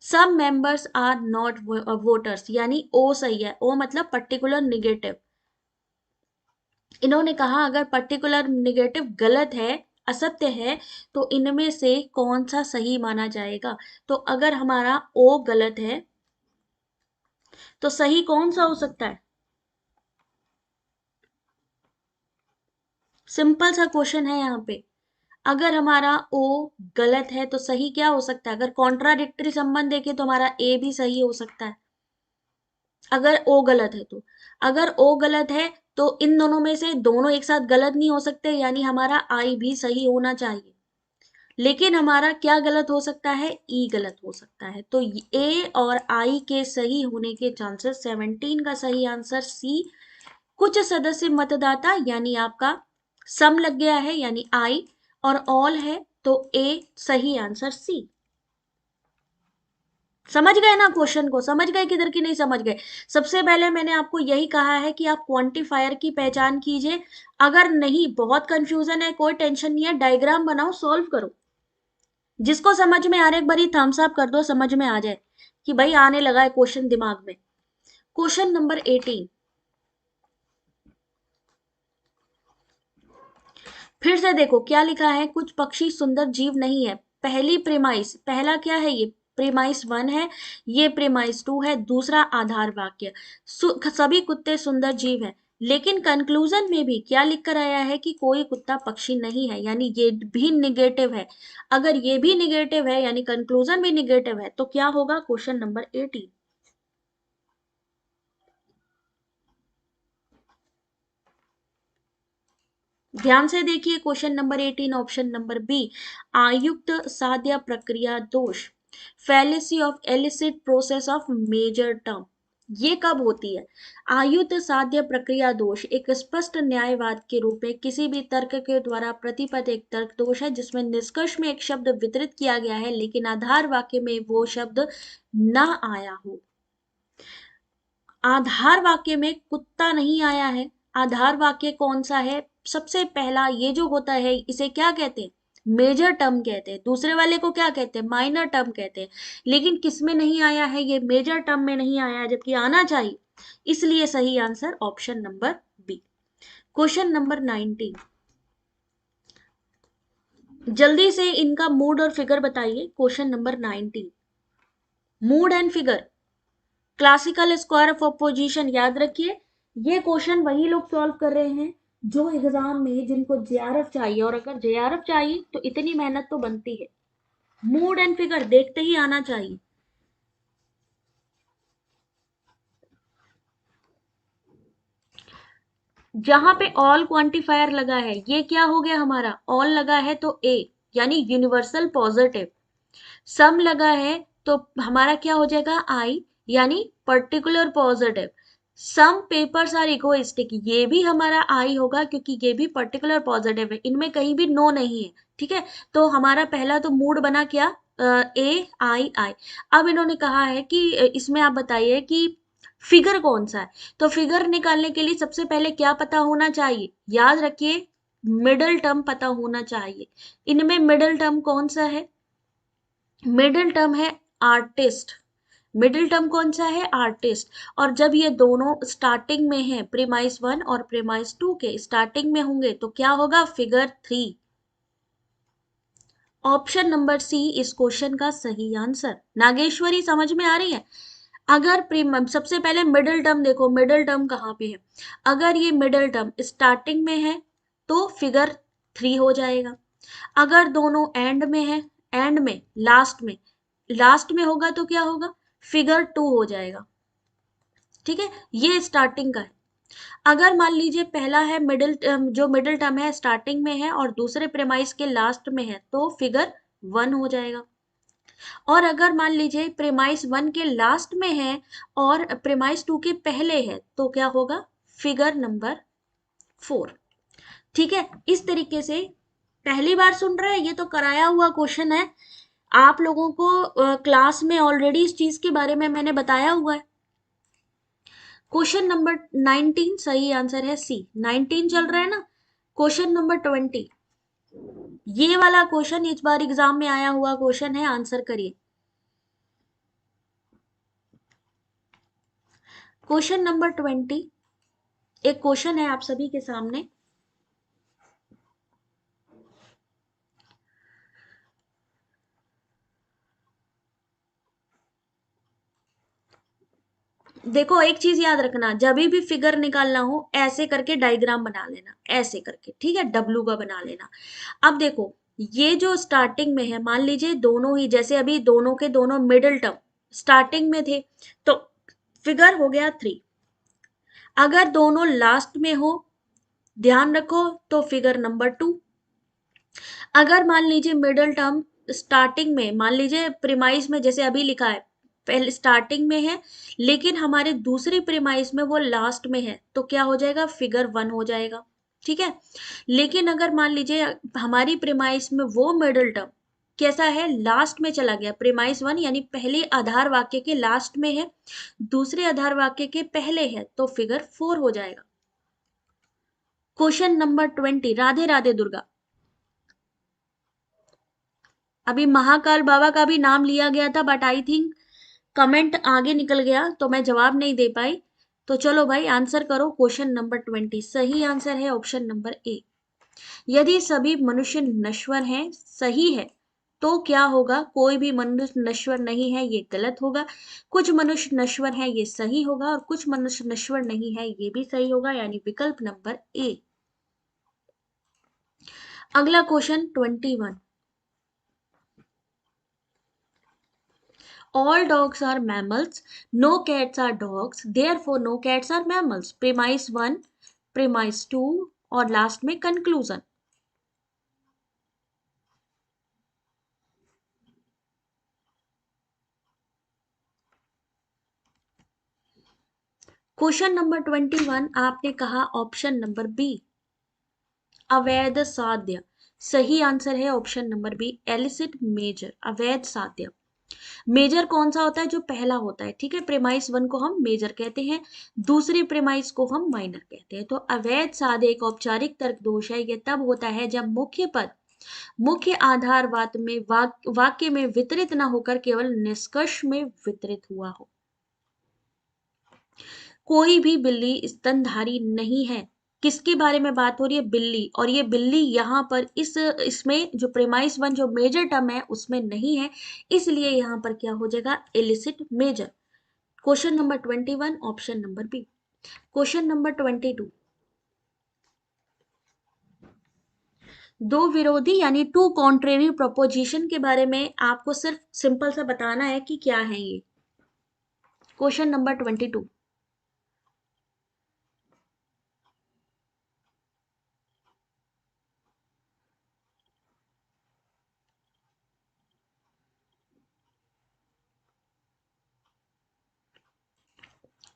Some members are not voters, यानी ओ सही है। ओ मतलब पर्टिकुलर निगेटिव। इन्होंने कहा अगर पर्टिकुलर निगेटिव गलत है, असत्य है, तो इनमें से कौन सा सही माना जाएगा। तो अगर हमारा ओ गलत है तो सही कौन सा हो सकता है। सिंपल सा क्वेश्चन है यहाँ पे। अगर हमारा ओ गलत है तो सही क्या हो सकता है। अगर कॉन्ट्राडिक्टरी संबंध देखे तो हमारा ए भी सही हो सकता है, अगर ओ गलत है तो। अगर ओ गलत है तो इन दोनों में से दोनों एक साथ गलत नहीं हो सकते, यानी हमारा आई भी सही होना चाहिए। लेकिन हमारा क्या गलत हो सकता है, ई गलत हो सकता है। तो ए और आई के सही होने के चांसेस 17 का सही आंसर सी। कुछ सदस्य मतदाता यानी आपका सम लग गया है यानी आई, और ऑल है तो ए सही आंसर सी। समझ गए ना क्वेश्चन को, समझ गए किधर की नहीं समझ गए। सबसे पहले मैंने आपको यही कहा है कि आप क्वांटिफायर की पहचान कीजिए। अगर नहीं, बहुत कंफ्यूजन है, कोई टेंशन नहीं है, डायग्राम बनाओ, सॉल्व करो। जिसको समझ में आ रहा है एक बारी थम्स अप कर दो, समझ में आ जाए कि भाई आने लगा है क्वेश्चन दिमाग में। क्वेश्चन नंबर 18, फिर से देखो क्या लिखा है। कुछ पक्षी सुंदर जीव नहीं है। पहली प्रेमाइस, पहला क्या है, ये प्रेमाइस 1 है, ये प्रेमाइस 2 है, दूसरा आधार वाक्य। सभी कुत्ते सुंदर जीव हैं। लेकिन कंक्लूजन में भी क्या लिख कर आया है कि कोई कुत्ता पक्षी नहीं है, यानी ये भी निगेटिव है। अगर ये भी निगेटिव है यानी कंक्लूजन भी निगेटिव है, तो क्या होगा क्वेश्चन नंबर 18। ध्यान से देखिए question number 18, option number B, आयुक्त साध्य प्रक्रिया दोष, fallacy of illicit process of major term. ये कब होती है। आयुक्त साध्य प्रक्रिया दोष एक स्पष्ट न्यायवाद के रूप में किसी भी तर्क के द्वारा प्रतिपद एक तर्क दोष है जिसमें निष्कर्ष में एक शब्द वितरित किया गया है लेकिन आधार वाक्य में वो शब्द न आया हो। आधार वाक्य में कुत्ता नहीं आया है। आधार वाक्य कौन सा है, सबसे पहला ये जो होता है इसे क्या कहते हैं, मेजर टर्म कहते हैं। दूसरे वाले को क्या कहते हैं, माइनर टर्म कहते हैं। लेकिन किसमें नहीं आया है, ये मेजर टर्म में नहीं आया है, जबकि आना चाहिए। इसलिए सही answer option number B. Question number 19, जल्दी से इनका मूड और फिगर बताइए। Question number 19, mood and figure, classical square of opposition याद रखिए। ये क्वेश्चन वही लोग सॉल्व कर रहे हैं जो एग्जाम में जिनको जेआरएफ चाहिए, और अगर जेआरएफ चाहिए तो इतनी मेहनत तो बनती है। मूड एंड फिगर देखते ही आना चाहिए। जहां पे ऑल क्वांटिफायर लगा है, ये क्या हो गया हमारा, ऑल लगा है तो ए यानी यूनिवर्सल पॉजिटिव। सम लगा है तो हमारा क्या हो जाएगा, आई यानी particular positive. Some papers are egoistic, ये भी हमारा आई होगा क्योंकि ये भी पर्टिकुलर पॉजिटिव है, इनमें कहीं भी नो नहीं है। ठीक है, तो हमारा पहला तो मूड बना क्या, ए आई आई। अब इन्होंने कहा है कि इसमें आप बताइए कि फिगर कौन सा है। तो फिगर निकालने के लिए सबसे पहले क्या पता होना चाहिए, याद रखिए मिडल टर्म पता होना चाहिए। इनमें मिडल टर्म कौन सा है, मिडिल टर्म है आर्टिस्ट। मिडिल टर्म कौन सा है, आर्टिस्ट। और जब ये दोनों स्टार्टिंग में है, प्रीमाइस 1 और प्रीमाइस 2 के स्टार्टिंग में होंगे तो क्या होगा, फिगर 3। ऑप्शन नंबर सी इस क्वेश्चन का सही आंसर। नागेश्वरी समझ में आ रही है। अगर सबसे पहले मिडिल टर्म देखो, मिडिल टर्म कहाँ पे है। अगर ये मिडिल टर्म स्टार्टिंग में है तो फिगर 3 हो जाएगा। अगर दोनों एंड में है, एंड में लास्ट में, लास्ट में होगा तो क्या होगा, फिगर 2 हो जाएगा। ठीक है, ये स्टार्टिंग का है। अगर मान लीजिए पहला है मिडिल टर्म, जो मिडिल टर्म है स्टार्टिंग में है और दूसरे प्रेमाइस के लास्ट में है तो फिगर 1 हो जाएगा। और अगर मान लीजिए प्रेमाइस 1 के लास्ट में है और प्रेमाइस 2 के पहले है तो क्या होगा, फिगर नंबर 4। ठीक है, इस तरीके से पहली बार सुन रहे हैं, ये तो कराया हुआ क्वेश्चन है। आप लोगों को क्लास में ऑलरेडी इस चीज के बारे में मैंने बताया हुआ है। क्वेश्चन नंबर 19 सही आंसर है सी। 19 चल रहा है ना। क्वेश्चन नंबर 20, ये वाला क्वेश्चन इस बार एग्जाम में आया हुआ क्वेश्चन है, आंसर करिए। क्वेश्चन नंबर 20, एक क्वेश्चन है आप सभी के सामने। देखो एक चीज याद रखना, जब भी फिगर निकालना हो ऐसे करके डायग्राम बना लेना, ऐसे करके, ठीक है, डब्लू का बना लेना। अब देखो ये जो स्टार्टिंग में है, मान लीजिए दोनों ही, जैसे अभी दोनों के दोनों मिडिल टर्म स्टार्टिंग में थे, तो फिगर हो गया 3। अगर दोनों लास्ट में हो, ध्यान रखो, तो फिगर नंबर 2। अगर मान लीजिए मिडिल टर्म स्टार्टिंग में, मान लीजिए प्रीमाइस में जैसे अभी लिखा है पहले स्टार्टिंग में है, लेकिन हमारे दूसरी प्रीमाइस में वो लास्ट में है, तो क्या हो जाएगा, फिगर 1 हो जाएगा, ठीक है। लेकिन अगर मान लीजिए हमारी प्रीमाइस में वो मिडिल टर्म कैसा है, लास्ट में चला गया, प्रीमाइस 1 यानी पहले आधार वाक्य के लास्ट में है, दूसरे आधार वाक्य के पहले है, तो फिगर 4 हो जाएगा। Question number 20, Radhe Radhe Durga. अभी महाकाल बाबा का भी नाम लिया गया था, बट आई थिंक कमेंट आगे निकल गया तो मैं जवाब नहीं दे पाई। तो चलो भाई आंसर करो, क्वेश्चन नंबर 20 सही आंसर है ऑप्शन नंबर ए। यदि सभी मनुष्य नश्वर हैं, सही है, तो क्या होगा, कोई भी मनुष्य नश्वर नहीं है, ये गलत होगा। कुछ मनुष्य नश्वर है, ये सही होगा, और कुछ मनुष्य नश्वर नहीं है, ये भी सही होगा, यानी विकल्प नंबर ए। अगला question 21, all dogs are mammals, no cats are dogs, therefore no cats are mammals। premise 1, premise 2 और लास्ट में कंक्लूजन। क्वेश्चन नंबर 21 आपने कहा ऑप्शन नंबर बी, अवैध साध्य। सही आंसर है option number B, illicit major, अवैध साध्य। मेजर कौन सा होता है, जो पहला होता है, ठीक है, प्रेमाइस 1 को हम मेजर कहते हैं, दूसरी प्रेमाइस को हम माइनर कहते हैं। तो अवैध साध्य एक औपचारिक तर्क दोष है, यह तब होता है जब मुख्य पद मुख्य आधार वाक्य में वितरित न होकर केवल निष्कर्ष में वितरित हुआ हो। कोई भी बिल्ली स्तनधारी नहीं है। किसके बारे में बात हो रही है, बिल्ली, और ये बिल्ली यहाँ पर इसमें जो प्रेमाइस 1 जो मेजर टर्म है उसमें नहीं है, इसलिए यहाँ पर क्या हो जाएगा, illicit major. Question number 21 option number B. Question number 22, दो विरोधी यानी टू कॉन्ट्रेरी प्रोपोजिशन के बारे में आपको सिर्फ सिंपल सा बताना है कि क्या है ये। क्वेश्चन नंबर 22,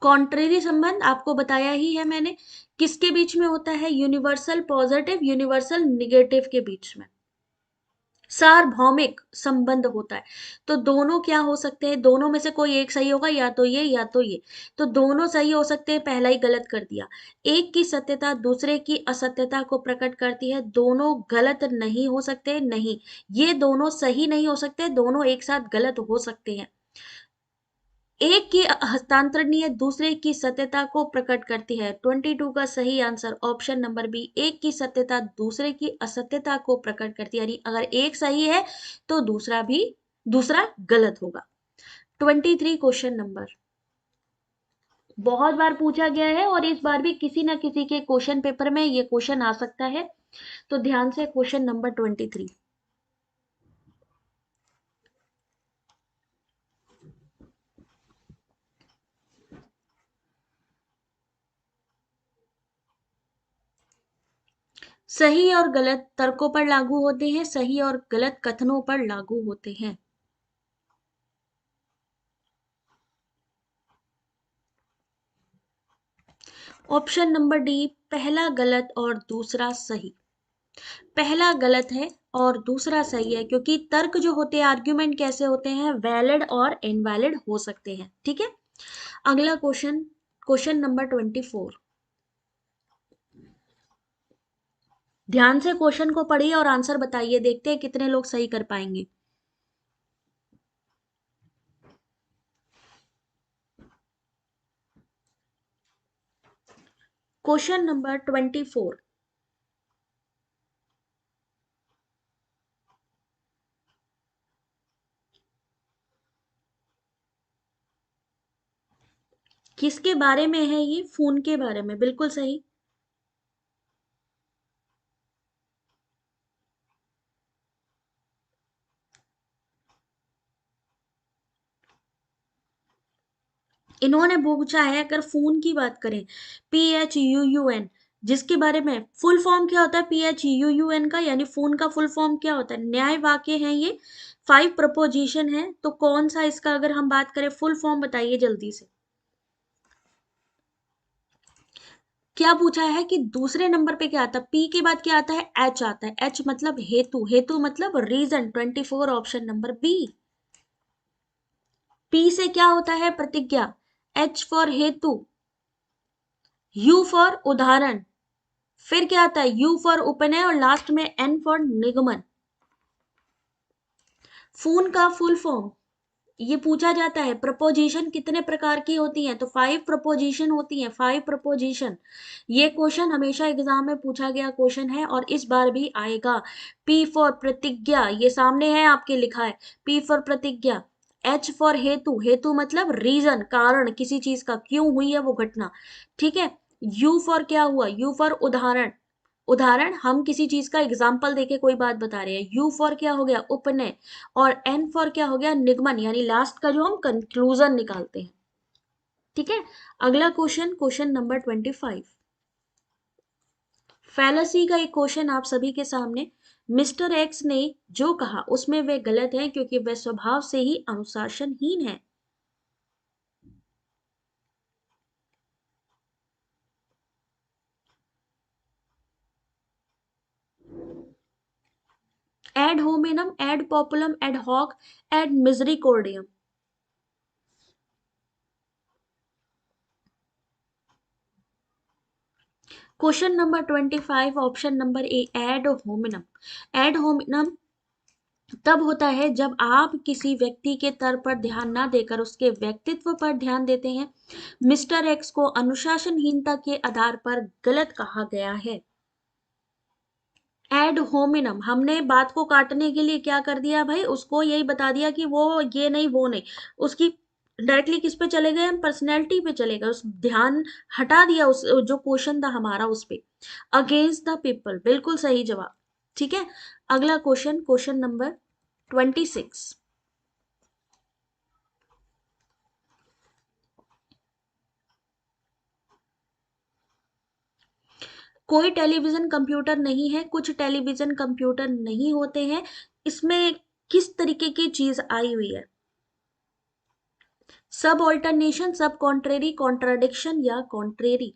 कॉन्ट्रेरी संबंध आपको बताया ही है मैंने, किसके बीच में होता है, यूनिवर्सल पॉजिटिव यूनिवर्सल निगेटिव के बीच में सार्वभौमिक संबंध होता है। तो दोनों क्या हो सकते हैं, दोनों में से कोई एक सही होगा, या तो ये या तो ये। तो दोनों सही हो सकते हैं, पहला ही गलत कर दिया। एक की सत्यता दूसरे की असत्यता को प्रकट करती है, दोनों गलत नहीं हो सकते, नहीं, ये दोनों सही नहीं हो सकते, दोनों एक साथ गलत हो सकते हैं। एक की हस्तांतरणीय दूसरे की सत्यता को प्रकट करती है। 22 का सही आंसर ऑप्शन नंबर बी, एक की सत्यता दूसरे की असत्यता को प्रकट करती है, यानी अगर एक सही है तो दूसरा गलत होगा। 23 क्वेश्चन नंबर, बहुत बार पूछा गया है और इस बार भी किसी ना किसी के क्वेश्चन पेपर में ये क्वेश्चन आ सकता है, तो ध्यान से क्वेश्चन नंबर 23, सही और गलत तर्कों पर लागू होते हैं, सही और गलत कथनों पर लागू होते हैं। ऑप्शन नंबर डी, पहला गलत और दूसरा सही। पहला गलत है और दूसरा सही है, क्योंकि तर्क जो होते हैं, आर्ग्यूमेंट कैसे होते हैं, वैलिड और इनवैलिड हो सकते हैं, ठीक है। अगला क्वेश्चन, क्वेश्चन नंबर 24, ध्यान से क्वेश्चन को पढ़िए और आंसर बताइए, देखते हैं कितने लोग सही कर पाएंगे। Question number 24। किसके बारे में है ये? फोन के बारे में, बिल्कुल सही। इन्होंने पूछा है, अगर फोन की बात करें, PHUUN, जिसके बारे में फुल फॉर्म क्या होता है PHUUN का, यानी फोन का फुल फॉर्म क्या होता है? न्याय वाक्य है ये, 5 प्रपोजिशन है, तो कौन सा इसका अगर हम बात करें फुल फॉर्म बताइए जल्दी से। क्या पूछा है कि दूसरे नंबर पे क्या आता है? पी के बाद क्या आता है? एच आता है। एच मतलब हेतु, हेतु मतलब reason. 24 option number B. P से क्या होता है? प्रतिज्ञा। एच फॉर हेतु, यू फॉर उदाहरण, फिर क्या आता है? यू फॉर उपनय, और लास्ट में एन फॉर निगमन। फोन का फुल फॉर्म ये पूछा जाता है। प्रपोजिशन कितने प्रकार की होती हैं? तो 5 प्रपोजिशन होती हैं, 5 प्रपोजिशन। ये क्वेश्चन हमेशा एग्जाम में पूछा गया क्वेश्चन है और इस बार भी आएगा। पी फॉर प्रतिज्ञा, ये सामने है आपके लिखा है, पी फॉर प्रतिज्ञा। एच फॉर हेतु, हेतु मतलब रीजन, कारण, किसी चीज का क्यों हुई है वो घटना, ठीक है। यू फॉर क्या हुआ? यू फॉर उदाहरण, उदाहरण हम किसी चीज का एग्जाम्पल देके कोई बात बता रहे हैं। यू फॉर क्या हो गया? उपनय। और एन फॉर क्या हो गया? निगमन, यानी लास्ट का जो हम कंक्लूजन निकालते हैं, ठीक है। अगला क्वेश्चन, क्वेश्चन नंबर 25। फैलसी का एक क्वेश्चन आप सभी के सामने। मिस्टर एक्स ने जो कहा उसमें वे गलत है क्योंकि वे स्वभाव से ही अनुशासनहीन है। Ad hominem, ad populum, ad hoc, ad misericordiam. Question number 25 option number A, ad hominem. Ad hominem तब होता है जब आप किसी व्यक्ति के तर्क पर ध्यान ना देकर उसके व्यक्तित्व पर ध्यान देते हैं। मिस्टर एक्स को अनुशासनहीनता के आधार पर गलत कहा गया है। एड होमिनम, हमने बात को काटने के लिए क्या कर दिया भाई? उसको यही बता दिया कि वो ये नहीं वो नहीं, उसकी डायरेक्टली किस पे चले गए? हम पर्सनैलिटी पे चले गए, उस ध्यान हटा दिया उस जो क्वेश्चन था हमारा उस पे। अगेंस्ट द पीपल, बिल्कुल सही जवाब, ठीक है। अगला क्वेश्चन, क्वेश्चन नंबर 26। कोई टेलीविजन कंप्यूटर नहीं है, कुछ टेलीविजन कंप्यूटर नहीं होते हैं। इसमें किस तरीके की चीज आई हुई है? सब ऑल्टरनेशन, सब कॉन्ट्रेरी, कॉन्ट्राडिक्शन या कॉन्ट्रेरी।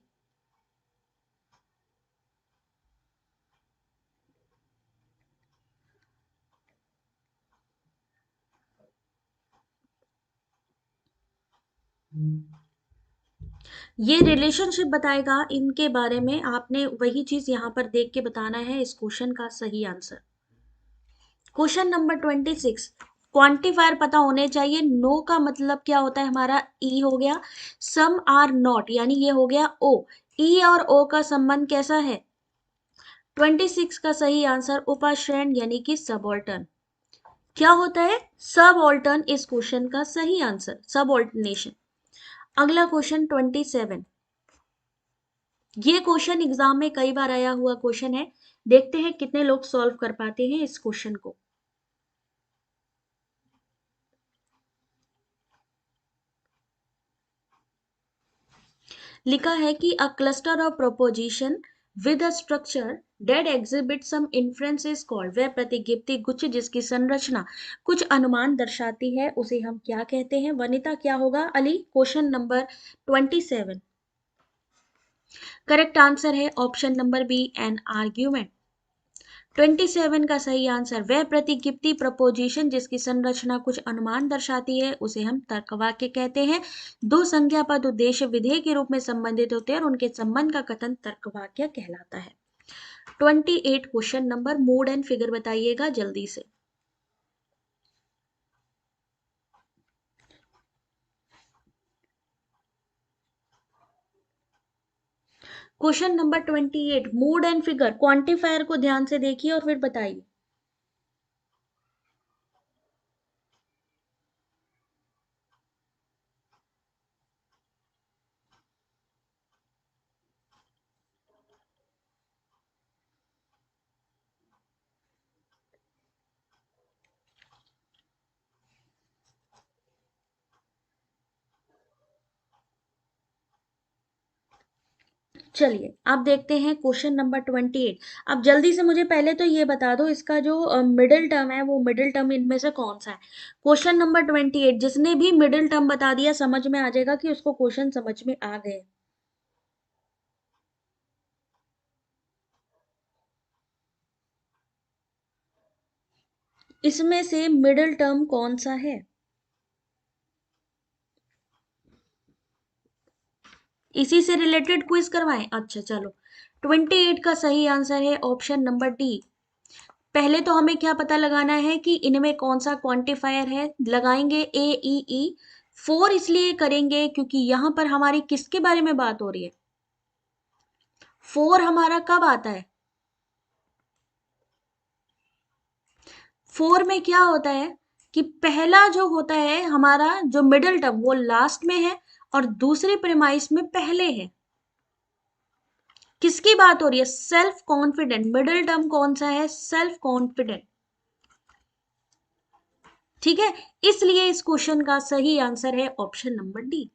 ये रिलेशनशिप बताएगा इनके बारे में, आपने वही चीज यहां पर देख के बताना है इस क्वेश्चन का सही आंसर। Question number 26। क्वांटिफायर पता होने चाहिए। नो का मतलब क्या होता है हमारा? ई हो गया। सम आर नॉट, यानी ये हो गया ओ। ई और ओ का संबंध कैसा है? 26 का सही आंसर उपाश्रयण यानी कि सबऑल्टर्न। क्या होता है? सबऑल्टर्न इस क्वेश्चन का सही आंसर, सबऑल्टर्नेशन। अगला क्वेश्चन 27। ये क्वेश्चन एग्जाम में कई बार आया हुआ क्वेश्चन है। देखते हैं कितने लोग सॉल्व कर पाते हैं इस क्वेश्चन को। लिखा है कि a cluster of proposition with a structure that exhibit some inference is called. वह प्रतिगिप्ति गुच्छ जिसकी संरचना कुछ अनुमान दर्शाती है उसे हम क्या कहते हैं? वनिता क्या होगा? Ali, question number 27। Correct answer है option number B, an argument. 27 का सही आंसर, वह प्रतिगिप्ति प्रपोजिशन जिसकी संरचना कुछ अनुमान दर्शाती है उसे हम तर्कवाक्य कहते हैं। दो संज्ञा पद उद्देश्य विधेय के रूप में संबंधित होते हैं और उनके संबंध का कथन तर्कवाक्य कहलाता है। 28 question number, mode and figure बताइएगा जल्दी से। Question number 28, mood and figure, quantifier को ध्यान से देखिए और फिर बताइए। चलिए अब देखते हैं क्वेश्चन नंबर 28। अब जल्दी से मुझे पहले तो ये बता दो, इसका जो मिडिल टर्म है वो मिडिल टर्म इनमें से कौन सा है। क्वेश्चन नंबर 28 जिसने भी मिडिल टर्म बता दिया समझ में आ जाएगा कि उसको क्वेश्चन समझ में आ गए। इसमें से मिडिल टर्म कौन सा है? इसी से रिलेटेड क्विज करवाएं? अच्छा चलो, 28 का सही आंसर है ऑप्शन नंबर डी। पहले तो हमें क्या पता लगाना है कि इनमें कौन सा क्वांटिफायर है। लगाएंगे ए ई ई। 4 इसलिए करेंगे क्योंकि यहां पर हमारी किसके बारे में बात हो रही है। 4 हमारा कब आता है? 4 में क्या होता है कि पहला जो होता है हमारा जो मिडिल टर्म वो लास्ट में है और दूसरी प्रेमाइस में पहले है। किसकी बात हो रही है? Self confident. मिडिल टर्म कौन सा है? Self confident. ठीक है, इसलिए इस क्वेश्चन का सही आंसर है option number D.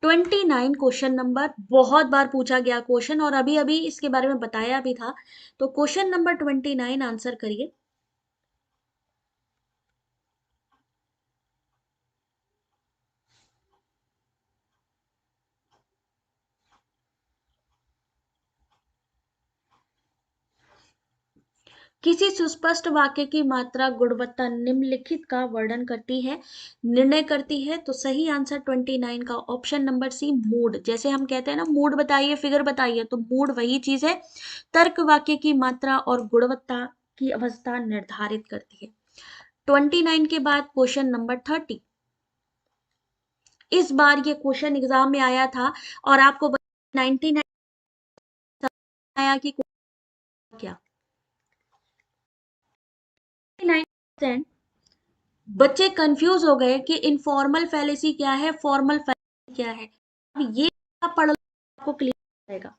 29 question number, बहुत बार पूछा गया क्वेश्चन और अभी अभी इसके बारे में बताया भी था। तो क्वेश्चन नंबर 29 आंसर करिए। किसी सुस्पष्ट वाक्य की मात्रा गुणवत्ता निम्नलिखित का वर्णन करती है, निर्णय करती है। तो सही आंसर 29 का ऑप्शन नंबर सी, मूड। जैसे हम कहते हैं ना, मूड बताइए, फिगर बताइए, तो मूड वही चीज है। तर्क वाक्य की मात्रा और गुणवत्ता की अवस्था निर्धारित करती है। 29 के बाद क्वेश्चन नंबर 30। इस बार ये क्वेश्चन एग्जाम में आया था और आपको 99 आया कि क्या 99% बच्चे कंफ्यूज हो गए कि इनफॉर्मल फैलेसी क्या है, फॉर्मल फैलेसी क्या है। अब ये आप पढ़ लो, आपको क्लियर हो जाएगा।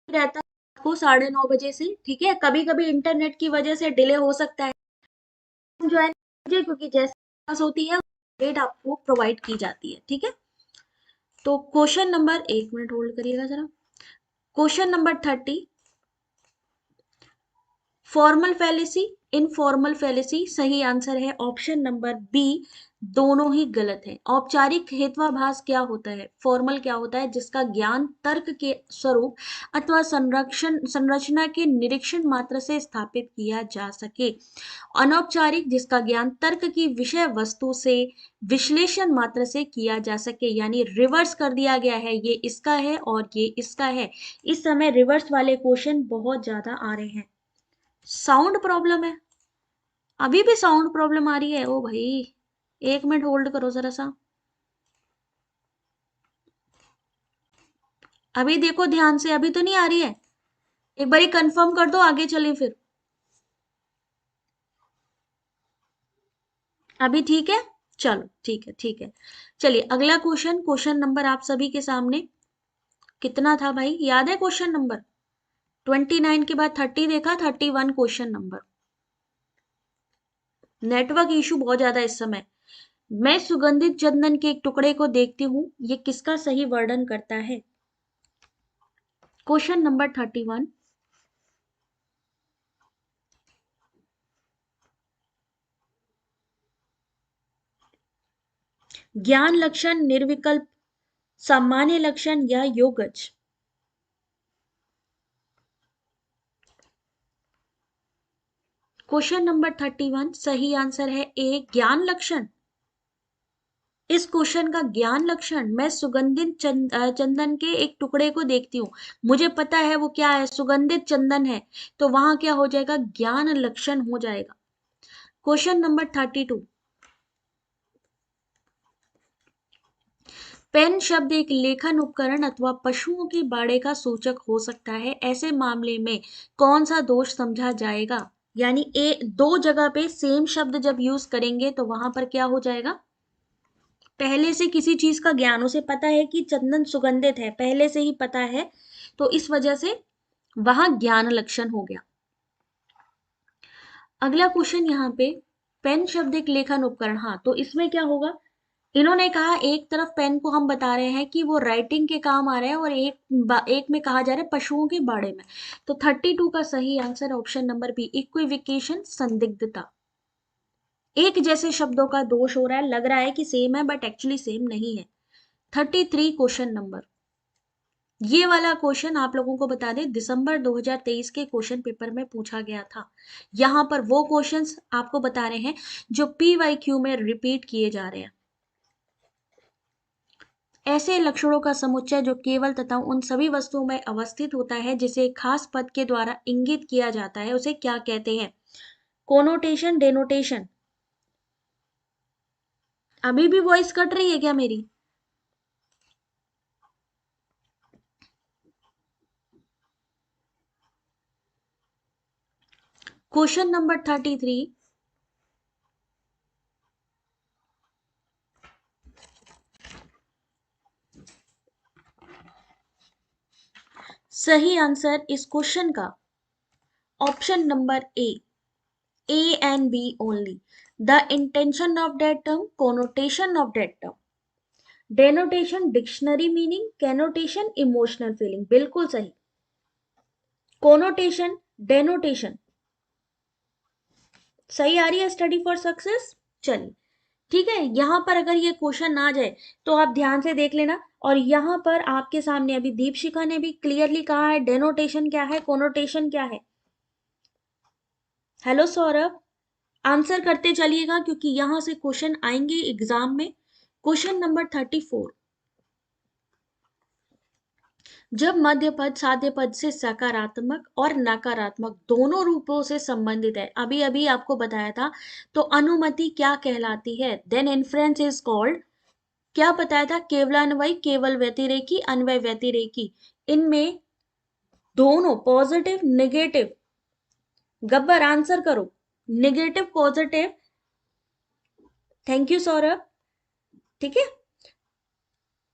रहता है आपको 9:30 से, ठीक है। कभी कभी इंटरनेट की वजह से डिले हो सकता है, ज्वाइन कीजिए क्योंकि जैसे क्लास होती है डेट आपको प्रोवाइड की जाती है, ठीक है। तो क्वेश्चन नंबर, एक मिनट होल्ड करिएगा जरा। Question number 30, formal fallacy, informal fallacy, सही आंसर है ऑप्शन नंबर बी। दोनों ही गलत है। औपचारिक हेत्वाभास क्या होता है? फॉर्मल क्या होता है? जिसका ज्ञान तर्क के स्वरूप अथवा संरचना के निरीक्षण मात्र से स्थापित किया जा सके। अनौपचारिक, जिसका ज्ञान तर्क की विषय वस्तु से विश्लेषण मात्र से किया जा सके। यानी रिवर्स कर दिया गया है, ये इसका है और ये इसका है। इस समय रिवर्स वाले क्वेश्चन बहुत ज्यादा आ रहे हैं। साउंड प्रॉब्लम है? अभी भी साउंड प्रॉब्लम आ रही है? ओ भाई, एक मिनट होल्ड करो जरा सा। अभी देखो ध्यान से, अभी तो नहीं आ रही है? एक बारी कंफर्म कर दो, आगे चले फिर। अभी ठीक है? चलो ठीक है, ठीक है। चलिए अगला क्वेश्चन, क्वेश्चन नंबर आप सभी के सामने कितना था भाई, याद है क्वेश्चन नंबर? 29 के बाद 30 देखा, 31 क्वेश्चन नंबर। नेटवर्क इशू बहुत ज्यादा इस समय। मैं सुगंधित चंदन के एक टुकड़े को देखती हूँ, ये किसका सही वर्णन करता है? Question number 31। ज्ञान लक्षण, निर्विकल्प, सामान्य लक्षण या योगज? क्वेश्चन नंबर 31 सही आंसर है ए, ज्ञान लक्षण। इस क्वेश्चन का ज्ञान लक्षण, मैं सुगंधित चंदन के एक टुकड़े को देखती हूँ, मुझे पता है वो क्या है, सुगंधित चंदन है। तो वहां क्या हो जाएगा? ज्ञान लक्षण हो जाएगा। Question number 32। पेन शब्द एक लेखन उपकरण अथवा पशुओं के बाड़े का सूचक हो सकता है। ऐसे मामले में कौन सा दोष समझा जाएगा? यानी दो जगह पे सेम शब्द जब यूज करेंगे तो वहां पर क्या हो जाएगा? पहले से किसी चीज का ज्ञान, उसे पता है कि चंदन सुगंधित है, पहले से ही पता है, तो इस वजह से वहां ज्ञान लक्षण हो गया। अगला क्वेश्चन यहाँ पे, पेन शब्द एक लेखन उपकरण, हाँ तो इसमें क्या होगा? इन्होंने कहा एक तरफ पेन को हम बता रहे हैं कि वो राइटिंग के काम आ रहे हैं और एक में कहा जा रहा है पशुओं के बारे में। तो 32 का सही आंसर ऑप्शन नंबर बी, इक्विविकेशन, संदिग्धता। एक जैसे शब्दों का दोष हो रहा है, लग रहा है कि सेम है बट एक्चुअली सेम नहीं है। 33 क्वेश्चन नंबर, ये वाला क्वेश्चन आप लोगों को बता दें दिसंबर 2023 के क्वेश्चन पेपर में पूछा गया था। यहां पर वो क्वेश्चंस आपको बता रहे हैं जो PYQ में रिपीट किए जा रहे हैं। ऐसे लक्षणों का समुच्चय जो केवल तथा उन सभी वस्तुओं में अवस्थित होता है जिसे एक खास पद के द्वारा इंगित किया जाता है, उसे क्या कहते हैं? कोनोटेशन, डेनोटेशन। अभी भी वॉइस कट रही है क्या मेरी? क्वेश्चन नंबर 33, सही आंसर इस क्वेश्चन का option number A and B only. The intention of that term, connotation of that term. Denotation, dictionary meaning, connotation, emotional feeling. बिल्कुल सही। Connotation, denotation, सही आ रही है स्टडी फॉर सक्सेस? चलिए ठीक है, यहां पर अगर ये क्वेश्चन ना जाए तो आप ध्यान से देख लेना। और यहां पर आपके सामने अभी दीपशिखा ने भी क्लियरली कहा है डेनोटेशन क्या है, कोनोटेशन क्या है। हेलो सौरभ, आंसर करते चलिएगा क्योंकि यहां से क्वेश्चन आएंगे एग्जाम में। क्वेश्चन नंबर 34, जब मध्य पद साध्य पद से सकारात्मक और नकारात्मक दोनों रूपों से संबंधित है, अभी अभी आपको बताया था, तो अनुमति क्या कहलाती है? देन इन्फ्रेंस इज कॉल्ड, क्या बताया था? केवलान्वयी, केवल व्यतिरेकी, अन्वय व्यतिरेकी। इनमें दोनों पॉजिटिव नेगेटिव, गब्बर आंसर करो, negative positive. Thank you Saurabh. ठीक है,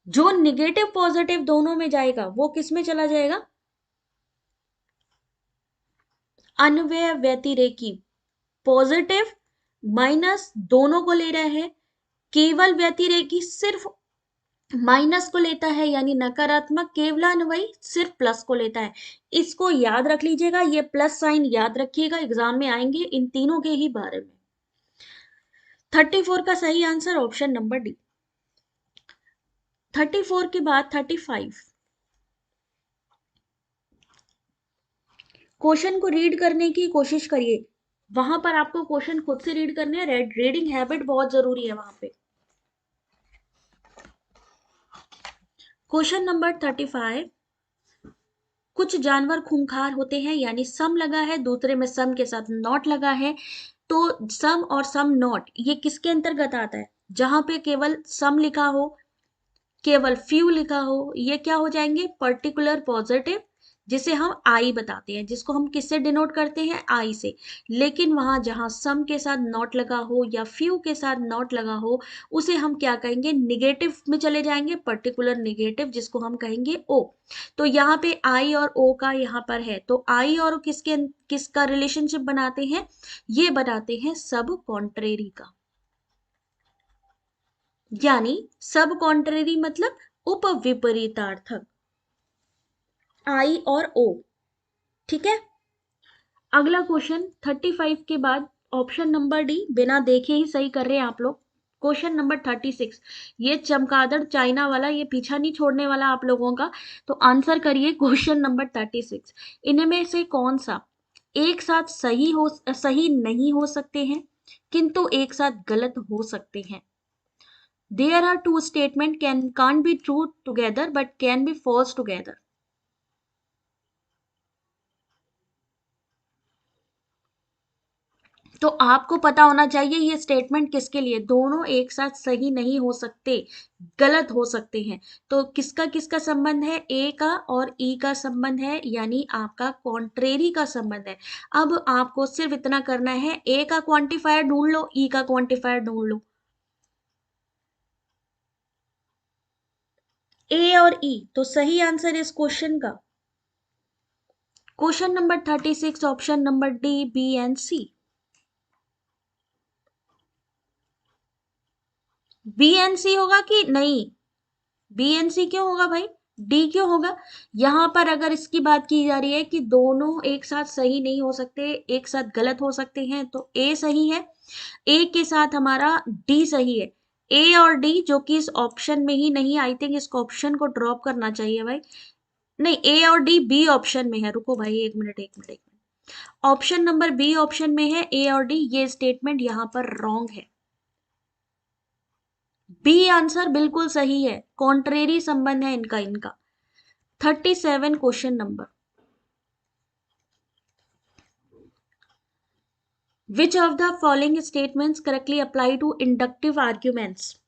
जो निगेटिव पॉजिटिव दोनों में जाएगा वो किस में चला जाएगा? अन्वय व्यतिरेकी। पॉजिटिव माइनस दोनों को ले रहे हैं, केवल व्यतिरेकी सिर्फ माइनस को लेता है यानी नकारात्मक, केवलान्वयी सिर्फ प्लस को लेता है। इसको याद रख लीजिएगा, ये प्लस साइन याद रखिएगा, एग्जाम में आएंगे इन तीनों के ही बारे में। 34 का सही आंसर ऑप्शन नंबर डी। 34 के बाद 35, क्वेश्चन को रीड करने की कोशिश करिए। वहां पर आपको क्वेश्चन खुद से रीड करने हैं, रीडिंग हैबिट बहुत जरूरी है वहां पे। क्वेश्चन नंबर 35, कुछ जानवर खूंखार होते हैं, यानी सम लगा है, दूसरे में सम के साथ नॉट लगा है, तो सम और सम नॉट ये किसके अंतर्गत आता है? जहां पे केवल सम लिखा हो, केवल फ्यू लिखा हो, ये क्या हो जाएंगे? पर्टिकुलर पॉजिटिव, जिसे हम आई बताते हैं, जिसको हम किससे डिनोट करते हैं? आई से। लेकिन वहां जहां सम के साथ नॉट लगा हो या फ्यू के साथ नॉट लगा हो, उसे हम क्या कहेंगे? निगेटिव में चले जाएंगे, पर्टिकुलर निगेटिव, जिसको हम कहेंगे ओ। तो यहाँ पे आई और ओ का यहाँ पर है, तो आई और किसका रिलेशनशिप बनाते हैं? ये बनाते हैं सब कॉन्ट्रेरी का, यानी सब कॉन्ट्रेरी मतलब उपविपरीतार्थक, आई और ओ। ठीक है, अगला क्वेश्चन 35 के बाद ऑप्शन नंबर डी, बिना देखे ही सही कर रहे हैं आप लोग। क्वेश्चन नंबर 36, ये चमगादड़ चाइना वाला, ये पीछा नहीं छोड़ने वाला आप लोगों का, तो आंसर करिए क्वेश्चन नंबर 36। इनमें से कौन सा एक साथ सही नहीं हो सकते हैं किंतु एक साथ गलत हो सकते हैं? There are two statements can't be true together but can be false together. तो आपको पता होना चाहिए ये स्टेटमेंट किसके लिए, दोनों एक साथ सही नहीं हो सकते, गलत हो सकते हैं। तो किसका किसका संबंध है, ए का और ई का संबंध है, यानी आपका कॉन्ट्रेरी का संबंध है। अब आपको सिर्फ इतना करना है, ए का क्वांटिफायर ढूंढ लो, ई का क्वांटिफायर ढूंढ लो। ए और ई तो सही आंसर इस क्वेश्चन का, question number 36 option number D, B and C. B and C होगा कि नहीं, बी एन सी क्यों होगा भाई, डी क्यों होगा। यहां पर अगर इसकी बात की जा रही है कि दोनों एक साथ सही नहीं हो सकते, एक साथ गलत हो सकते हैं, तो ए सही है, ए के साथ हमारा डी सही है। ए और डी जो कि इस ऑप्शन में ही नहीं, आई थिंक इसको ऑप्शन को ड्रॉप करना चाहिए भाई। नहीं, ए और डी बी ऑप्शन में है, रुको भाई एक मिनट एक मिनट एक minute, option number B option में है ए और डी, ये स्टेटमेंट यहां पर रॉन्ग है। बी आंसर बिल्कुल सही है, कॉन्ट्रेरी संबंध है इनका इनका। 37 question number, which of the following statements correctly apply to inductive arguments.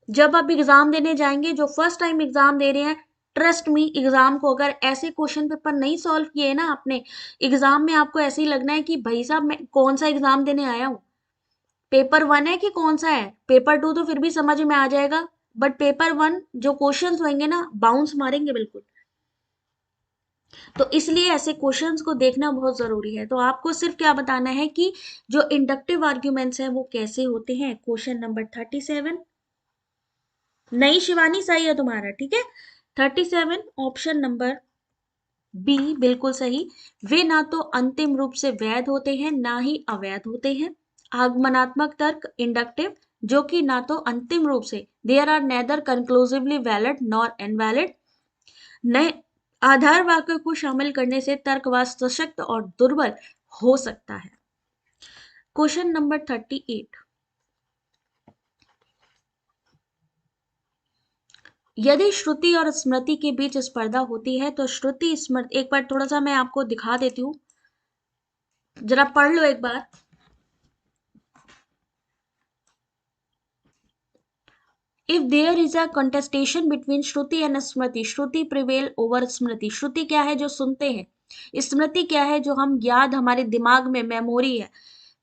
जब आप एग्जाम देने जाएंगे, जो फर्स्ट टाइम एग्जाम दे रहे हैं, ट्रस्ट मी, एग्जाम को अगर ऐसे क्वेश्चन पेपर नहीं सॉल्व किए ना आपने, एग्जाम में आपको ऐसे ही लगना है कि भाई साहब मैं कौन सा एग्जाम देने आया हूँ, पेपर वन है कि कौन सा है। पेपर टू तो फिर भी समझ में आ जाएगा, बट पेपर वन जो क्वेश्चंस होंगे ना, बाउंस मारेंगे बिल्कुल। तो इसलिए ऐसे क्वेश्चंस को देखना बहुत जरूरी है। तो आपको सिर्फ क्या बताना है कि जो इंडक्टिव आर्ग्यूमेंट्स हैं वो कैसे होते हैं। क्वेश्चन नंबर 37, नहीं शिवानी सही है तुम्हारा, ठीक है। 37 ऑप्शन नंबर बी बिल्कुल सही। वे ना तो अंतिम रूप से वैध होते हैं ना ही अवैध होते हैं। आगमनात्मक तर्क इंडक्टिव, जो कि ना तो अंतिम रूप से, there are neither conclusively valid nor invalid. नए आधार वाक्य को शामिल करने से तर्कवाद सशक्त और दुर्बल हो सकता है। क्वेश्चन नंबर 38, यदि श्रुति और स्मृति के बीच स्पर्धा होती है तो श्रुति स्मृति, एक बार थोड़ा सा मैं आपको दिखा देती हूँ, जरा पढ़ लो एक बार। If there is a contestation between Shruti and Smriti, Shruti prevail over Smriti. Shruti क्या है, जो सुनते हैं, स्मृति क्या है, जो हम याद, हमारे दिमाग में मेमोरी है।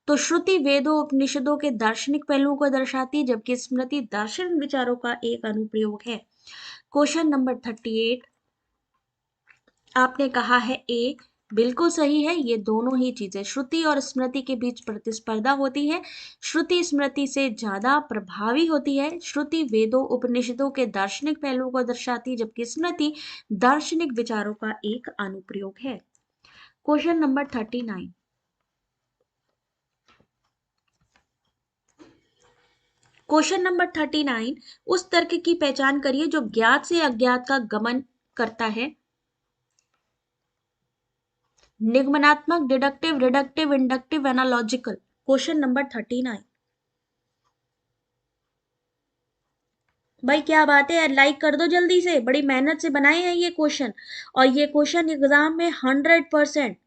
तो श्रुति वेदों उपनिषदों के दार्शनिक पहलुओं को दर्शाती है, जबकि स्मृति दार्शनिक विचारों का एक अनुप्रयोग है। क्वेश्चन नंबर 38, आपने कहा है ए, बिल्कुल सही है। ये दोनों ही चीजें, श्रुति और स्मृति के बीच प्रतिस्पर्धा होती है। श्रुति स्मृति से ज्यादा प्रभावी होती है। श्रुति वेदों उपनिषदों के दार्शनिक पहलुओं को दर्शाती है, जबकि स्मृति दार्शनिक विचारों का एक अनुप्रयोग है। क्वेश्चन नंबर 39, क्वेश्चन नंबर 39, उस तर्क की पहचान करिए जो ज्ञात से अज्ञात का गमन करता है। निगमनात्मक, deductive, reductive, inductive, analogical. Question number 39, भाई क्या बात है, लाइक कर दो जल्दी से, बड़ी मेहनत से बनाए हैं ये क्वेश्चन। और ये क्वेश्चन एग्जाम में 100%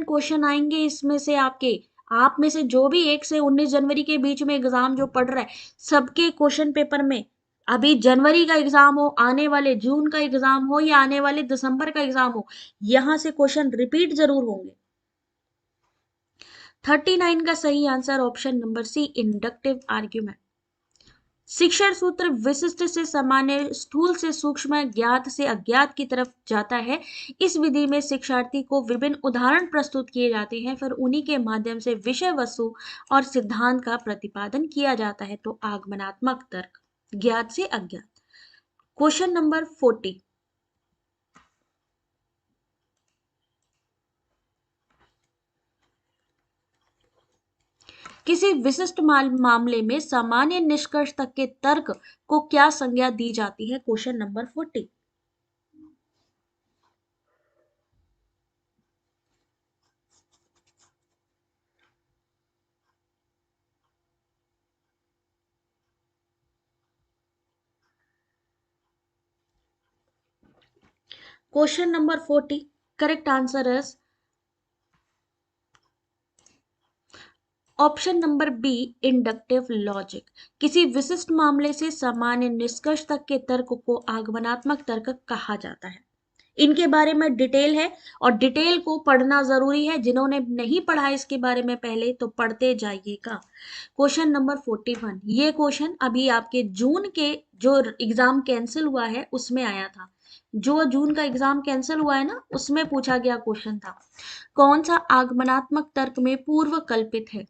क्वेश्चन आएंगे इसमें से आपके। आप में से जो भी 1 से 19 जनवरी के बीच में एग्जाम जो पढ़ रहा है, सबके क्वेश्चन पेपर में, अभी जनवरी का एग्जाम हो, आने वाले जून का एग्जाम हो, या आने वाले दिसंबर का एग्जाम हो, यहां से क्वेश्चन रिपीट जरूर होंगे। 39 का सही answer option number C, inductive argument. शिक्षण सूत्र विशिष्ट से सामान्य, स्थूल से सूक्ष्म, ज्ञात से अज्ञात की तरफ जाता है। इस विधि में शिक्षार्थी को विभिन्न उदाहरण प्रस्तुत किए जाते हैं, फिर उन्हीं के माध्यम से विषय वस्तु और सिद्धांत का प्रतिपादन किया जाता है। तो आगमनात्मक तर्क, ज्ञात से अज्ञात। क्वेश्चन नंबर 40, किसी विशिष्ट मामले में सामान्य निष्कर्ष तक के तर्क को क्या संज्ञा दी जाती है। Question number 40, question number 40, correct answer is option number B inductive logic, किसी विशिष्ट मामले से सामान्य निष्कर्ष तक के तर्क को आगमनात्मक तर्क कहा जाता है। इनके बारे में डिटेल है और डिटेल को पढ़ना जरूरी है। जिन्होंने नहीं पढ़ा इसके बारे में पहले तो पढ़ते जाइएगा। क्वेश्चन नंबर 41, ये क्वेश्चन अभी आपके जून के जो एग्जाम कैंसिल हुआ है उसमें आया था। जो जून का एग्जाम कैंसिल हुआ है ना, उसमें पूछा गया क्वेश्चन था। कौन सा आगमनात्मक तर्क में पूर्व कल्पित है?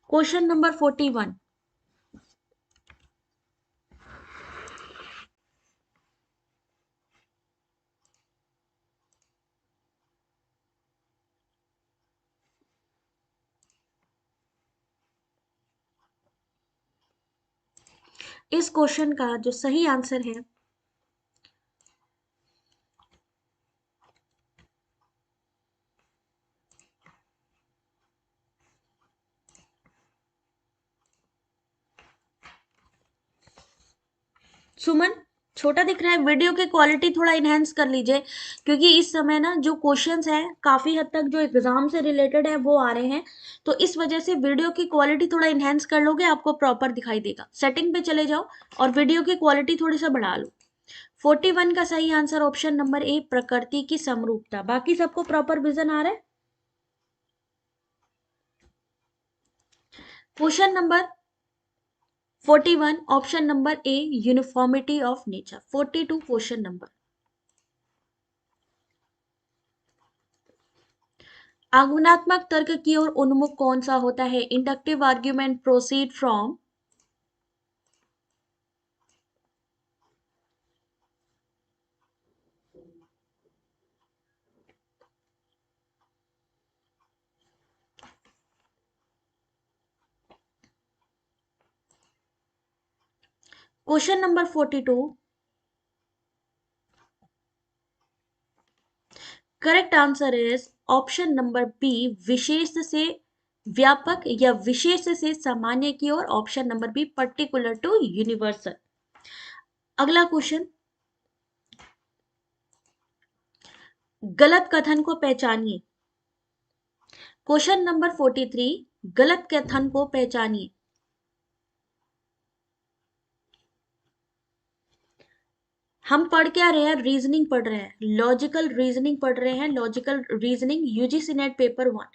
क्वेश्चन नंबर 41, इस क्वेश्चन का जो सही आंसर है, सुमन छोटा दिख रहा है, वीडियो की क्वालिटी थोड़ा इनहेंस कर लीजिए, क्योंकि इस समय ना जो क्वेश्चंस हैं काफी हद तक जो एग्जाम से रिलेटेड है वो आ रहे हैं, तो इस वजह से वीडियो की क्वालिटी थोड़ा इनहेंस कर लोगे आपको प्रॉपर दिखाई देगा। सेटिंग पे चले जाओ और वीडियो की क्वालिटी थोड़ी सा बढ़ा लो। 41 का सही आंसर ऑप्शन नंबर ए, प्रकृति की समरूपता। बाकी सबको प्रॉपर विजन आ रहा है? Question number 41 option number A, uniformity of nature. 42 question number, आगमनात्मक तर्क की ओर उन्मुख कौन सा होता है? Inductive argument proceed from. Question number 42, correct answer is option number B, विशेष से व्यापक या विशेष से सामान्य की ओर। Option number B, particular to universal. अगला क्वेश्चन, गलत कथन को पहचानिए। क्वेश्चन नंबर 43, गलत कथन को पहचानिए। हम पढ़ क्या रहे हैं? रीजनिंग पढ़ रहे हैं, लॉजिकल रीजनिंग पढ़ रहे हैं। Logical reasoning UGC net paper 1,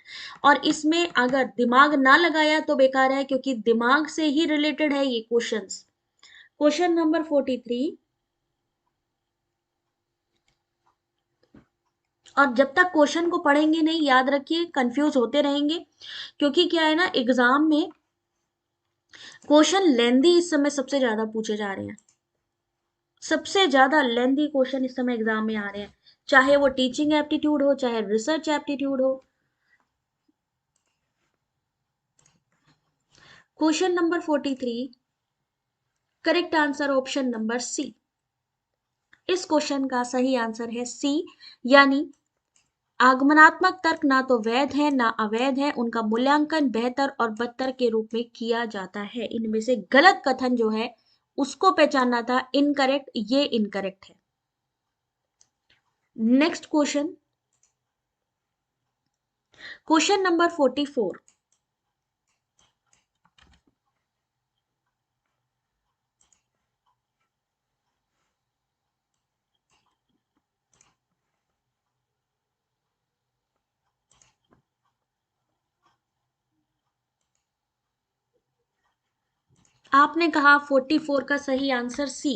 और इसमें अगर दिमाग ना लगाया तो बेकार है, क्योंकि दिमाग से ही रिलेटेड है ये क्वेश्चंस। क्वेश्चन नंबर 43, और जब तक क्वेश्चन को पढ़ेंगे नहीं, याद रखिए कंफ्यूज होते रहेंगे, क्योंकि क्या है ना, एग्जाम में क्वेश्चन लेंदी इस समय सबसे ज्यादा पूछे जा रहे हैं। सबसे ज्यादा लेंदी क्वेश्चन इस समय एग्जाम में आ रहे हैं, चाहे वो टीचिंग एप्टीट्यूड हो, चाहे रिसर्च एप्टीट्यूड हो। Question number 43, correct answer option number C. इस क्वेश्चन का सही आंसर है सी, यानी आगमनात्मक तर्क ना तो वैध है ना अवैध है, उनका मूल्यांकन बेहतर और बदतर के रूप में किया जाता है। इनमें से गलत कथन जो है उसको पहचानना था, इनकरेक्ट, ये इनकरेक्ट है। नेक्स्ट क्वेश्चन, क्वेश्चन नंबर 44, आपने कहा 44 का सही आंसर सी।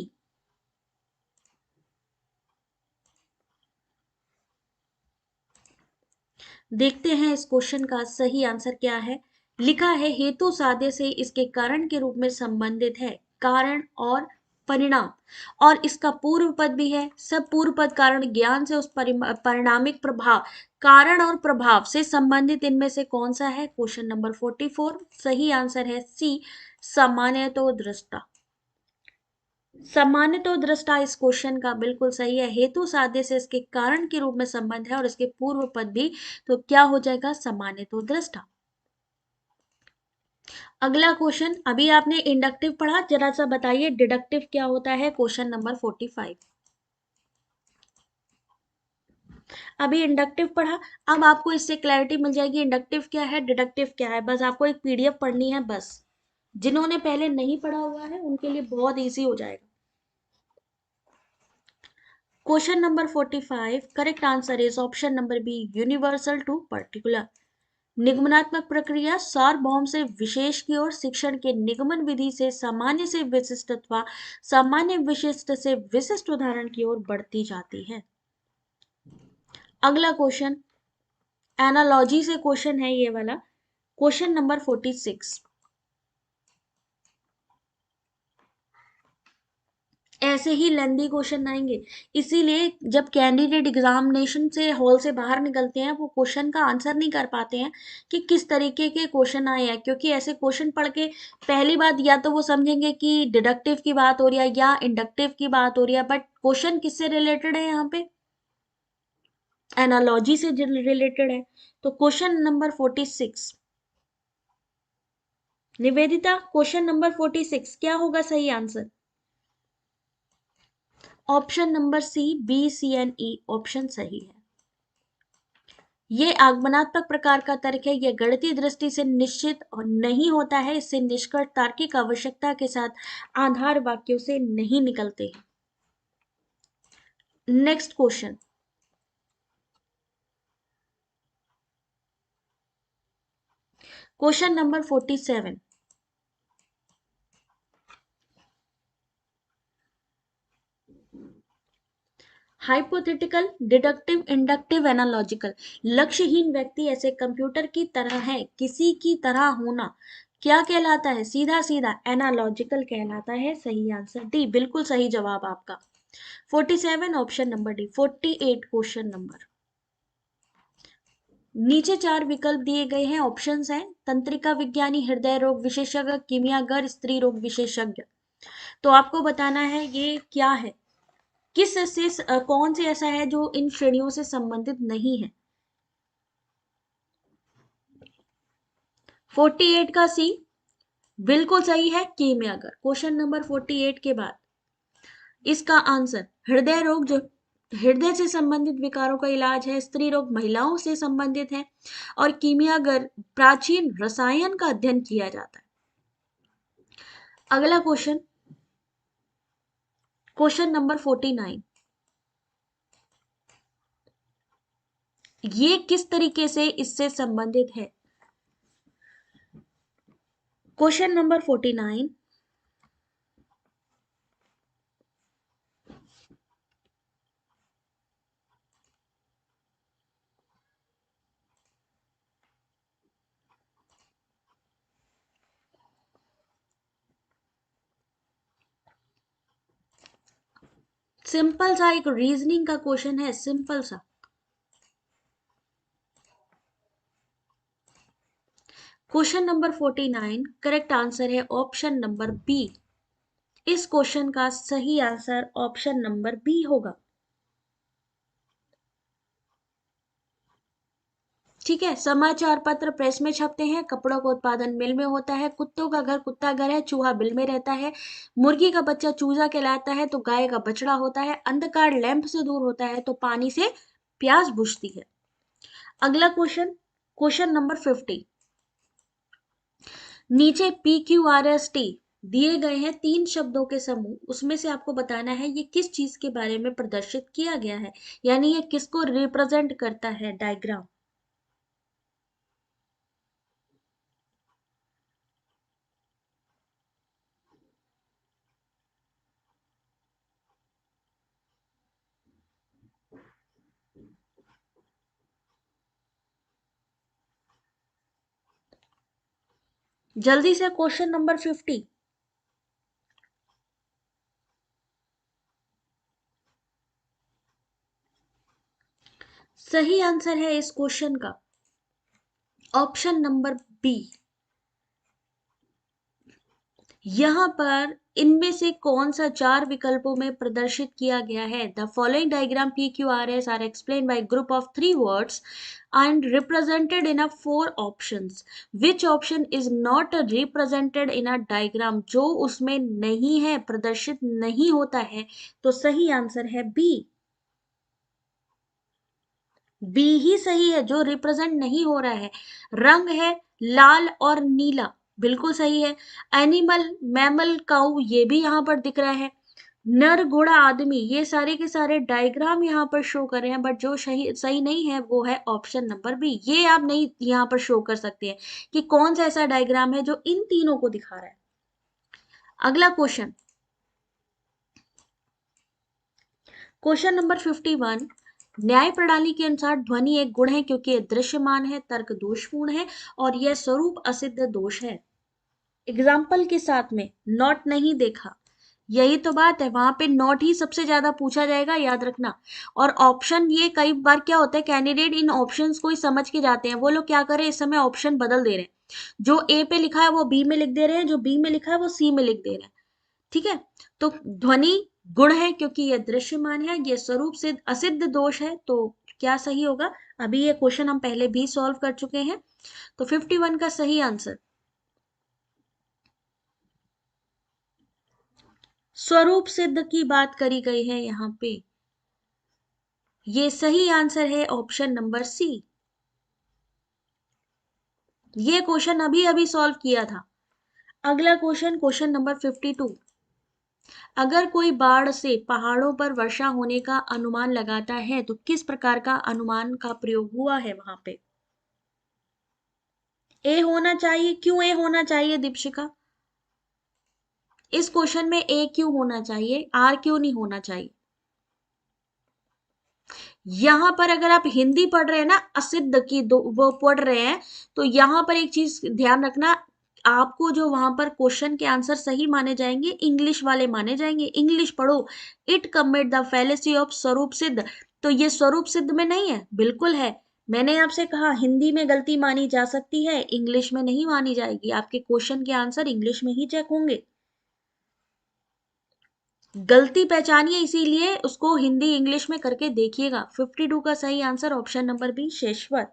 देखते हैं इस क्वेश्चन का सही आंसर क्या है। लिखा है, हेतु साध्य से इसके कारण के रूप में संबंधित है, कारण और परिणाम, और इसका पूर्व पद भी है। सब पूर्व पद कारण ज्ञान से उस परिणामिक प्रभाव, कारण और प्रभाव से संबंधित इनमें से कौन सा है? क्वेश्चन नंबर 44 सही आंसर है सी, सामान्यतो दृष्टा। सामान्यतो दृष्टा इस क्वेश्चन का बिल्कुल सही है। हेतु साध्य से इसके कारण के रूप में संबंध है और इसके पूर्व पद भी, तो क्या हो जाएगा? सामान्यतो दृष्टा। अगला क्वेश्चन, अभी आपने इंडक्टिव पढ़ा, जरा सा बताइए डिडक्टिव क्या होता है? क्वेश्चन नंबर 45, अभी इंडक्टिव पढ़ा, अब आपको इससे क्लैरिटी मिल जाएगी इंडक्टिव क्या है, डिडक्टिव क्या है। बस आपको एक पीडीएफ पढ़नी है बस। जिन्होंने पहले नहीं पढ़ा हुआ है उनके लिए बहुत इजी हो जाएगा। Question number 45, correct answer is option number B, universal to particular. निगमनात्मक प्रक्रिया सार्वभौम से विशेष की ओर शिक्षण के निगमन विधि से सामान्य से विशिष्ट अथवा सामान्य विशिष्ट से विशिष्ट उदाहरण की ओर बढ़ती जाती है। अगला क्वेश्चन एनालॉजी से क्वेश्चन है ये वाला, क्वेश्चन नंबर 46। ऐसे ही लेंदी क्वेश्चन आएंगे, इसीलिए जब कैंडिडेट एग्जामिनेशन से हॉल से बाहर निकलते हैं वो क्वेश्चन का आंसर नहीं कर पाते हैं कि किस तरीके के क्वेश्चन आए हैं, क्योंकि ऐसे क्वेश्चन पढ़ के पहली बात या तो वो समझेंगे कि डिडक्टिव की बात हो रही है या इंडक्टिव की बात हो रही है, बट क्वेश्चन किससे रिलेटेड है, यहाँ पे एनालॉजी से रिलेटेड है। तो question number 46, Nivedita question number 46 क्या होगा सही answer? Option number C, B, C and E option सही है। ये आगमनात्मक प्रकार का तर्क है, यह गणितीय दृष्टि से निश्चित और नहीं होता है, इससे निष्कर्ष तार्किक आवश्यकता के साथ आधार वाक्यों से नहीं निकलते हैं। Next question, question number 47, hypothetical, deductive, inductive, analogical. लक्ष्यहीन व्यक्ति ऐसे कंप्यूटर की तरह है, किसी की तरह होना क्या कहलाता है? सीधा सीधा एनालॉजिकल कहलाता है। सही आंसर डी, बिल्कुल सही जवाब आपका। 47 option number D. 48 question number, नीचे चार विकल्प दिए गए हैं, ऑप्शंस हैं तंत्रिका विज्ञानी, हृदय रोग विशेषज्ञ, कीमियागर, स्त्री रोग विशेषज्ञ। तो आपको बताना है ये क्या है, किस से कौन से ऐसा है जो इन श्रेणियों से संबंधित नहीं है। 48 का सी बिल्कुल सही है, कीमियागर। क्वेश्चन नंबर 48 के बाद इसका आंसर हृदय रोग जो हृदय से संबंधित विकारों का इलाज है, स्त्री रोग महिलाओं से संबंधित है, और कीमियागर प्राचीन रसायन का अध्ययन किया जाता है। अगला क्वेश्चन, क्वेश्चन नंबर 49, ये किस तरीके से इससे संबंधित है? क्वेश्चन नंबर 49, सिंपल सा एक रीजनिंग का क्वेश्चन है, सिंपल सा। क्वेश्चन नंबर 49, करेक्ट आंसर है ऑप्शन नंबर बी। इस क्वेश्चन का सही आंसर ऑप्शन नंबर बी होगा। ठीक है, समाचार पत्र प्रेस में छपते हैं, कपड़ों का उत्पादन मिल में होता है, कुत्तों का घर कुत्ता घर है, चूहा बिल में रहता है, मुर्गी का बच्चा चूजा कहलाता है तो गाय का बछड़ा होता है, अंधकार लैंप से दूर होता है तो पानी से प्यास बुझती है। अगला क्वेश्चन, क्वेश्चन नंबर 50, नीचे PQRST दिए गए हैं तीन शब्दों के समूह, उसमें से आपको बताना है ये किस चीज के बारे में प्रदर्शित किया गया है, यानी ये किसको रिप्रेजेंट करता है डायग्राम। जल्दी से क्वेश्चन नंबर 50, सही आंसर है इस क्वेश्चन का ऑप्शन नंबर बी। यहां पर इनमें से कौन सा चार विकल्पों में प्रदर्शित किया गया है? The following diagram PQRS are explain by group of three words and represented in a four options, which option is not represented in a diagram, जो उसमें नहीं है, प्रदर्शित नहीं होता है, तो सही आंसर है बी। बी ही सही है, जो रिप्रेजेंट नहीं हो रहा है। रंग है लाल और नीला, बिल्कुल सही है। एनिमल, मैमल, काऊ, ये भी यहाँ पर दिख रहा है। नर, घोड़ा, आदमी, ये सारे के सारे डायग्राम यहाँ पर शो कर रहे हैं, बट जो सही सही नहीं है वो है ऑप्शन नंबर बी। ये आप नहीं यहाँ पर शो कर सकते हैं कि कौन सा ऐसा डायग्राम है जो इन तीनों को दिखा रहा है। अगला क्वेश्चन, क्वेश्चन नंबर 51। न्याय प्रणाली के अनुसार ध्वनि एक गुण है क्योंकि यह दृश्यमान है, तर्क दोषपूर्ण है और यह स्वरूप असिद्ध दोष है। एग्जाम्पल के साथ में नॉट नहीं देखा, यही तो बात है, वहां पे नॉट ही सबसे ज्यादा पूछा जाएगा, याद रखना। और ऑप्शन, ये कई बार क्या होता है, कैंडिडेट इन ऑप्शंस को ही समझ के जाते हैं, वो लोग क्या करें इस समय ऑप्शन बदल दे रहे हैं, जो ए पे लिखा है वो बी में लिख दे रहे हैं, जो बी में लिखा है वो सी में लिख दे रहे हैं। ठीक है, तो ध्वनि गुण है क्योंकि यह दृश्यमान है, यह स्वरूप से असिद्ध दोष है, तो क्या सही होगा। अभी ये क्वेश्चन हम पहले भी सॉल्व कर चुके हैं, तो 51 का सही आंसर स्वरूप सिद्ध की बात करी गई है यहाँ पे, ये सही आंसर है ऑप्शन नंबर सी। ये क्वेश्चन अभी अभी सॉल्व किया था। अगला क्वेश्चन, क्वेश्चन नंबर 52। अगर कोई बाढ़ से पहाड़ों पर वर्षा होने का अनुमान लगाता है तो किस प्रकार का अनुमान का प्रयोग हुआ है वहां पे। ए होना चाहिए, क्यों ए होना चाहिए दीपशिका, इस क्वेश्चन में ए क्यों होना चाहिए, आर क्यों नहीं होना चाहिए। यहां पर अगर आप हिंदी पढ़ रहे हैं ना, असिद्ध की वो पढ़ रहे हैं, तो यहां पर एक चीज ध्यान रखना, आपको जो वहां पर क्वेश्चन के आंसर सही माने जाएंगे, इंग्लिश वाले माने जाएंगे। इंग्लिश पढ़ो। It commit the fallacy of स्वरूप सिद्ध, तो ये स्वरूप सिद्ध में नहीं है, बिल्कुल है। मैंने आपसे कहा हिंदी में गलती मानी जा सकती है, इंग्लिश में नहीं मानी जाएगी, आपके क्वेश्चन के आंसर इंग्लिश में ही चेक होंगे। गलती पहचानिए, इसीलिए उसको हिंदी इंग्लिश में करके देखिएगा। 52 का सही आंसर ऑप्शन नंबर बी शेषवत,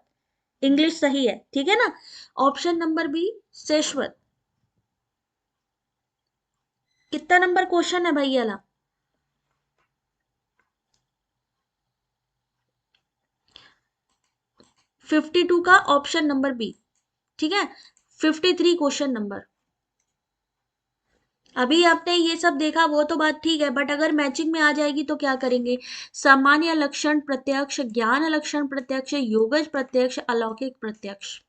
इंग्लिश सही है, ठीक है ना। ऑप्शन नंबर बी शेषवत। कितना नंबर क्वेश्चन है भैया। 52 का ऑप्शन नंबर बी, ठीक है। 53 क्वेश्चन नंबर, अभी आपने ये सब देखा वो तो बात ठीक है, बट अगर मैचिंग में आ जाएगी तो क्या करेंगे। सामान्य लक्षण प्रत्यक्ष, ज्ञान लक्षण प्रत्यक्ष, योगज प्रत्यक्ष, अलौकिक प्रत्यक्ष।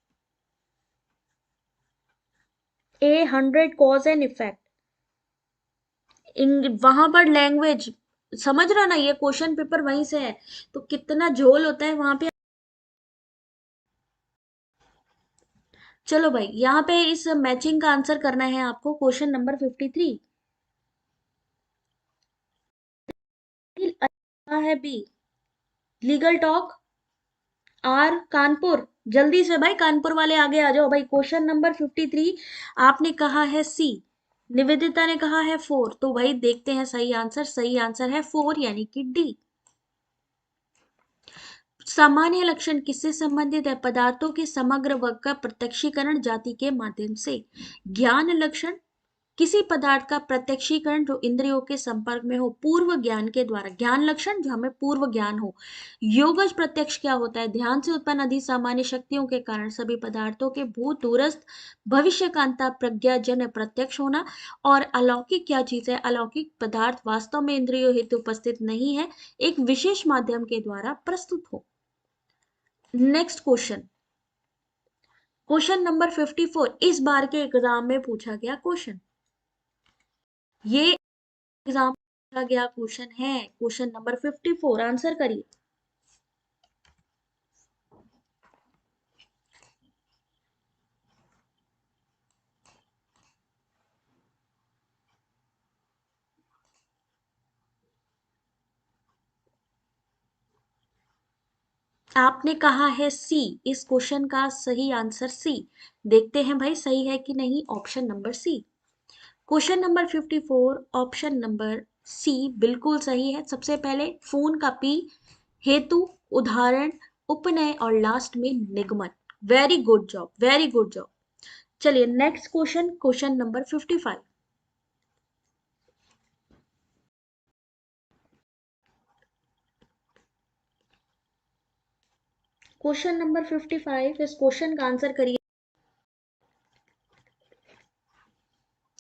ए 100 कॉज एंड इफेक्ट, वहां पर लैंग्वेज समझ रहा ना, ये क्वेश्चन पेपर वहीं से है, तो कितना झोल होता है वहां पे। चलो भाई, यहाँ पे इस मैचिंग का आंसर करना है आपको, क्वेश्चन नंबर 53। है बी लीगल टॉक, आर कानपुर। जल्दी से भाई कानपुर वाले आगे आ जाओ भाई। क्वेश्चन नंबर 53 आपने कहा है सी, निवेदिता ने कहा है 4, तो भाई देखते हैं सही आंसर। सही आंसर है 4 यानी कि डी। सामान्य लक्षण किससे संबंधित है, पदार्थों के समग्र वर्ग का प्रत्यक्षीकरण जाति के माध्यम से। ज्ञान लक्षण किसी पदार्थ का प्रत्यक्षीकरण जो इंद्रियों के संपर्क में हो पूर्व ज्ञान के द्वारा, ज्ञान लक्षण जो हमें पूर्व ज्ञान हो। योगज प्रत्यक्ष क्या होता है, ध्यान से उत्पन्न अधि सामान्य शक्तियों के कारण सभी पदार्थों के भूत दूरस्थ भविष्य कांता प्रज्ञा जन प्रत्यक्ष होना। और अलौकिक क्या चीज है, अलौकिक पदार्थ वास्तव में इंद्रियों हेतु उपस्थित नहीं है, एक विशेष माध्यम के द्वारा प्रस्तुत हो। नेक्स्ट क्वेश्चन, क्वेश्चन नंबर 54 इस बार के एग्जाम में पूछा गया क्वेश्चन, ये एग्जाम पूछा गया क्वेश्चन है, क्वेश्चन नंबर 54 आंसर करिए। आपने कहा है सी, इस क्वेश्चन का सही आंसर सी। देखते हैं भाई सही है कि नहीं, option number C. Question number 54 option number C बिल्कुल सही है। सबसे पहले फोन का पी, हेतु, उदाहरण, उपनय और लास्ट में निगमन। Very good job, very good job. चलिए next question, question number 55। Question number 55, इस क्वेश्चन का आंसर करिए।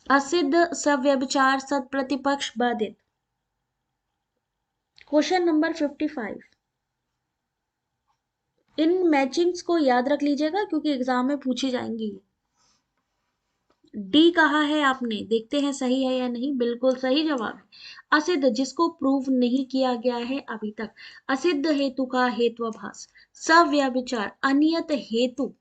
असिद्ध सव्यभिचार सत प्रतिपक्ष बाधित। क्वेश्चन नंबर 55, इन मैचिंग्स को याद रख लीजिएगा क्योंकि एग्जाम में पूछी जाएंगी। डी कहा है आपने, देखते हैं सही है या नहीं। बिल्कुल सही जवाब है असिद्ध, जिसको प्रूव नहीं किया गया है अभी तक। असिद्ध हेतु का हेत्वाभास। सव्यभिचार अनियत हेतु।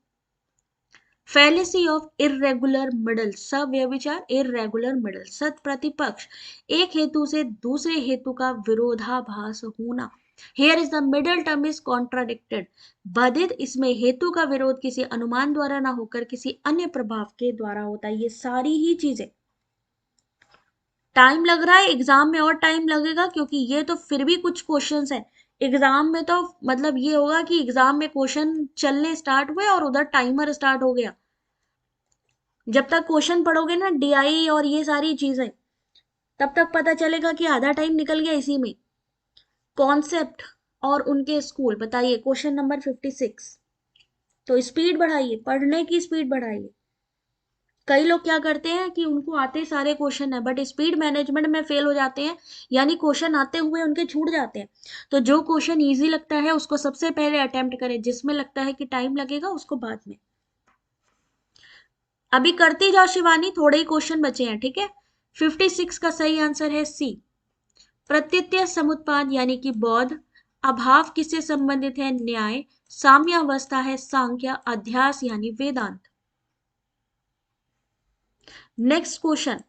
Fallacy of irregular middle. सव्यभिचार इर्रेगुलर मिडल। सत प्रतिपक्ष, एक हेतु से दूसरे हेतु का विरोधाभास होना। Here is the middle term is contradicted. बाधित, इसमें हेतु का विरोध किसी अनुमान द्वारा ना होकर किसी अन्य प्रभाव के द्वारा होता है। ये सारी ही चीजें। टाइम लग रहा है एग्जाम में, और टाइम लगेगा क्योंकि ये तो फिर भी कुछ क्वेश्चंस हैं। एग्जाम में तो मतलब ये होगा कि एग्जाम में क्वेश्चन चलने स्टार्ट हुए और उधर टाइमर स्टार्ट हो गया। जब तक क्वेश्चन पढ़ोगे ना डीआई और ये सारी चीजें, तब तक पता चलेगा कि आधा टाइम निकल गया इसी में। कॉन्सेप्ट और उनके स्कूल बताइए। क्वेश्चन नंबर 56, तो स्पीड बढ़ाइए, पढ़ने की स्पीड बढ़ाइए। कई लोग क्या करते हैं कि उनको आते सारे क्वेश्चन है बट स्पीड मैनेजमेंट में फेल हो जाते हैं, यानी क्वेश्चन आते हुए उनके छूट जाते हैं। तो जो क्वेश्चन इजी लगता है उसको सबसे पहले अटेम्प्ट करें, जिसमें लगता है कि टाइम लगेगा उसको बाद में। अभी करती जाओ शिवानी, थोड़े ही क्वेश्चन बचे हैं, ठीक है। 56 का सही आंसर है सी, प्रत्यय समुत्पाद यानी कि बौद्ध। अभाव किससे संबंधित है, न्याय। साम्यावस्था है सांख्य। अध्यास यानी वेदांत। नेक्स्ट क्वेश्चन,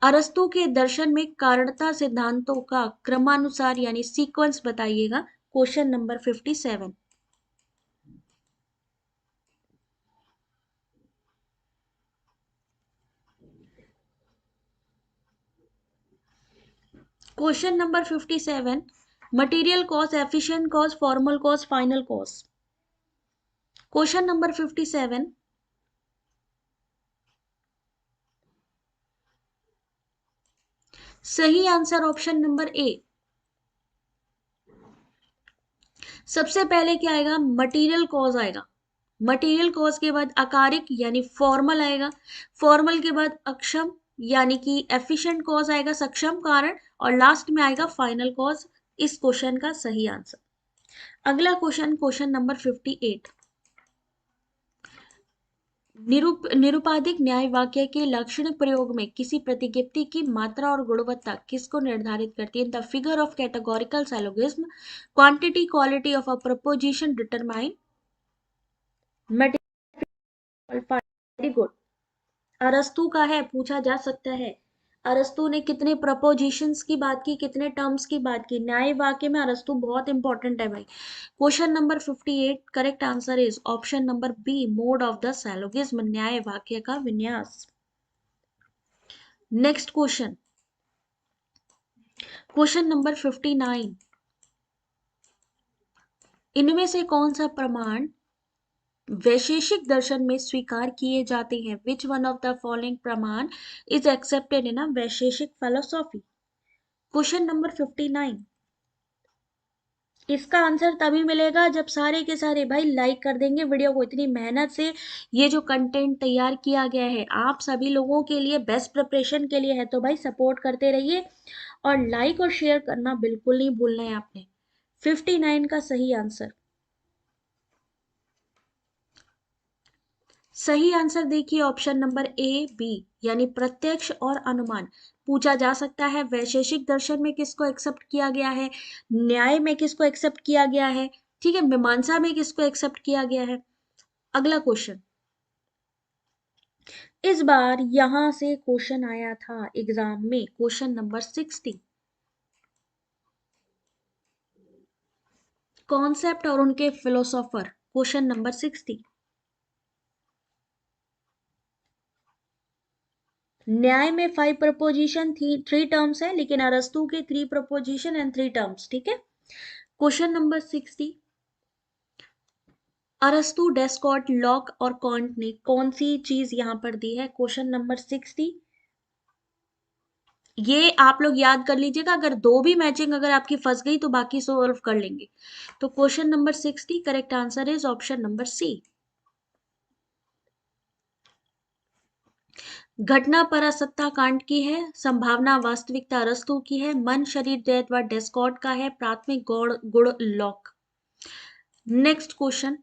अरस्तु के दर्शन में कारणता सिद्धांतों का क्रमानुसार यानी सीक्वेंस बताइएगा। Question number 57। Question number 57, material cause, efficient cause, formal cause, final cause. Question number 57, सही आंसर ऑप्शन नंबर ए। सबसे पहले क्या आएगा, मटेरियल कॉज आएगा। मटेरियल कॉज के बाद अकारिक यानी फॉर्मल आएगा। फॉर्मल के बाद अक्षम यानी कि एफिशिएंट कॉज आएगा, सक्षम कारण। और लास्ट में आएगा फाइनल कॉज। इस क्वेश्चन का सही आंसर। अगला क्वेश्चन, क्वेश्चन नंबर 58, निरुपाधिक न्याय वाक्य के लक्षणिक प्रयोग में किसी प्रतिज्ञप्ति की मात्रा और गुणवत्ता किसको निर्धारित करती है। The figure of categorical syllogism, quantity quality of a proposition determine material. Very good. अरस्तु का है, पूछा जा सकता है। अरस्तु ने कितने प्रपोजिशंस की बात की, कितने टर्म्स की बात की। न्याय वाक्य में अरस्तु बहुत इंपॉर्टेंट है भाई। Question number 58, correct answer is option number B, mode of the syllogism, न्याय वाक्य का विन्यास। नेक्स्ट क्वेश्चन, क्वेश्चन नंबर 59, इनमें से कौन सा प्रमाण वैशेषिक दर्शन में स्वीकार किए जाते हैं। Which one of the following प्रमाण is accepted in a Vaisheshika philosophy. Question number 59, इसका आंसर तभी मिलेगा जब सारे के सारे भाई लाइक कर देंगे वीडियो को। इतनी मेहनत से ये जो कंटेंट तैयार किया गया है आप सभी लोगों के लिए, बेस्ट प्रिपरेशन के लिए है, तो भाई सपोर्ट करते रहिए और लाइक और शेयर करना बिल्कुल नहीं भूलना है आपने। 59 का सही आंसर, सही आंसर देखिए ऑप्शन नंबर ए बी, यानी प्रत्यक्ष और अनुमान। पूछा जा सकता है वैशेषिक दर्शन में किसको एक्सेप्ट किया गया है, न्याय में किसको एक्सेप्ट किया गया है, ठीक है, मीमांसा में किसको एक्सेप्ट किया गया है। अगला क्वेश्चन, इस बार यहां से क्वेश्चन आया था एग्जाम में, क्वेश्चन नंबर 60, कॉन्सेप्ट और उनके फिलोसोफर। क्वेश्चन नंबर 60, न्याय में 5 प्रपोजिशन थी, 3 टर्म्स है, लेकिन अरस्तु के 3 प्रपोजिशन एंड 3 टर्म्स, ठीक है। क्वेश्चन नंबर 60, अरस्तु, डेस्कॉर्ट, लॉक और कॉन्ट ने कौन सी चीज यहां पर दी है। क्वेश्चन नंबर 60, ये आप लोग याद कर लीजिएगा, अगर दो भी मैचिंग अगर आपकी फंस गई तो बाकी सॉल्व कर लेंगे। तो question number 60 correct answer is option number C. घटना परासत्ता कांड की है, संभावना वास्तविकता अरस्तू की है, मन शरीर द्वैत व डेस्कॉर्ट का है, प्राथमिक गौड़ गुण lock. Next question,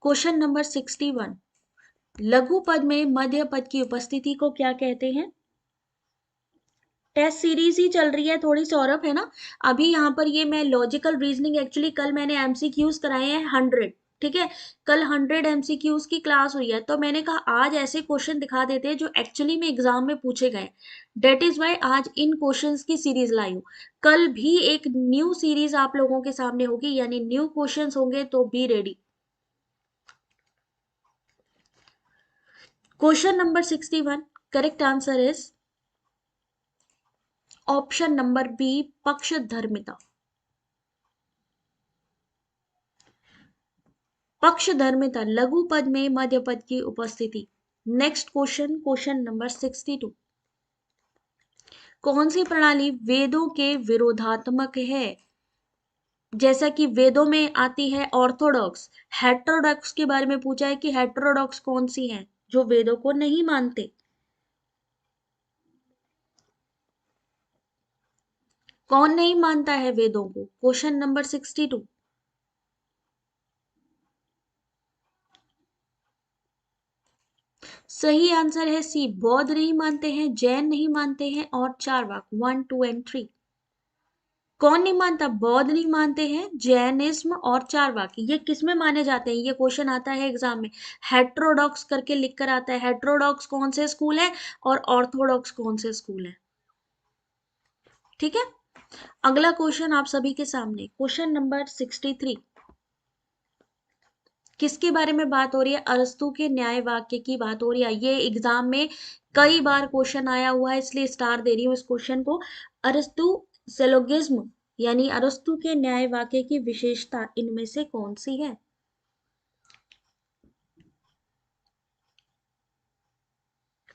question number 61, लघु पद में मध्य पद की उपस्थिति को क्या कहते हैं? टेस्ट सीरीज ही चल रही है थोड़ी, सौरभ है ना। अभी यहाँ पर ये मैं लॉजिकल रीजनिंग, एक्चुअली कल मैंने एमसीक्यूज कराए हैं 100, ठीक है। कल 100 एमसीक्यूज की क्लास हुई है, तो मैंने कहा आज ऐसे क्वेश्चन दिखा देते हैं जो एक्चुअली में एग्जाम में पूछे गए। डेट इज वाई आज इन क्वेश्चंस की सीरीज लाई हूँ। कल भी एक न्यू सीरीज आप लोगों के सामने होगी, यानी न्यू क्वेश्चंस होंगे, तो be ready. Question number 61 correct answer is option number B, पक्षधर्मिता। पक्षधर्मिता, लघु पद में मध्य पद की उपस्थिति। नेक्स्ट क्वेश्चन, क्वेश्चन नंबर 62, कौन सी प्रणाली वेदों के विरोधात्मक है? जैसा कि वेदों में आती है ऑर्थोडॉक्स, हेटेरोडॉक्स के बारे में पूछा है कि हेटेरोडॉक्स कौन सी है, जो वेदों को नहीं मानते। कौन नहीं मानता है वेदों को? Question number 62। सही आंसर है सी, बौद्ध नहीं मानते हैं, जैन नहीं मानते हैं, और चारवाक 1 2 एंड 3। कौन नहीं मानता? बौद्ध नहीं मानते हैं, जैनिज्म और चारवाकी। ये किस में माने जाते हैं? ये क्वेश्चन आता है एग्जाम में, हेट्रोडॉक्स करके लिख कर आता है। हेट्रोडॉक्स कौन से स्कूल है और ऑर्थोडॉक्स कौन से स्कूल है, ठीक है। अगला क्वेश्चन आप सभी के सामने, क्वेश्चन नंबर 63, किसके बारे में बात हो रही है? अरस्तु के न्याय वाक्य की बात हो रही है। ये एग्जाम में कई बार क्वेश्चन आया हुआ है, इसलिए स्टार दे रही हूँ इस क्वेश्चन को। अरस्तु सिलोगिज्म यानी अरस्तु के न्याय वाक्य की विशेषता इनमें से कौन सी है?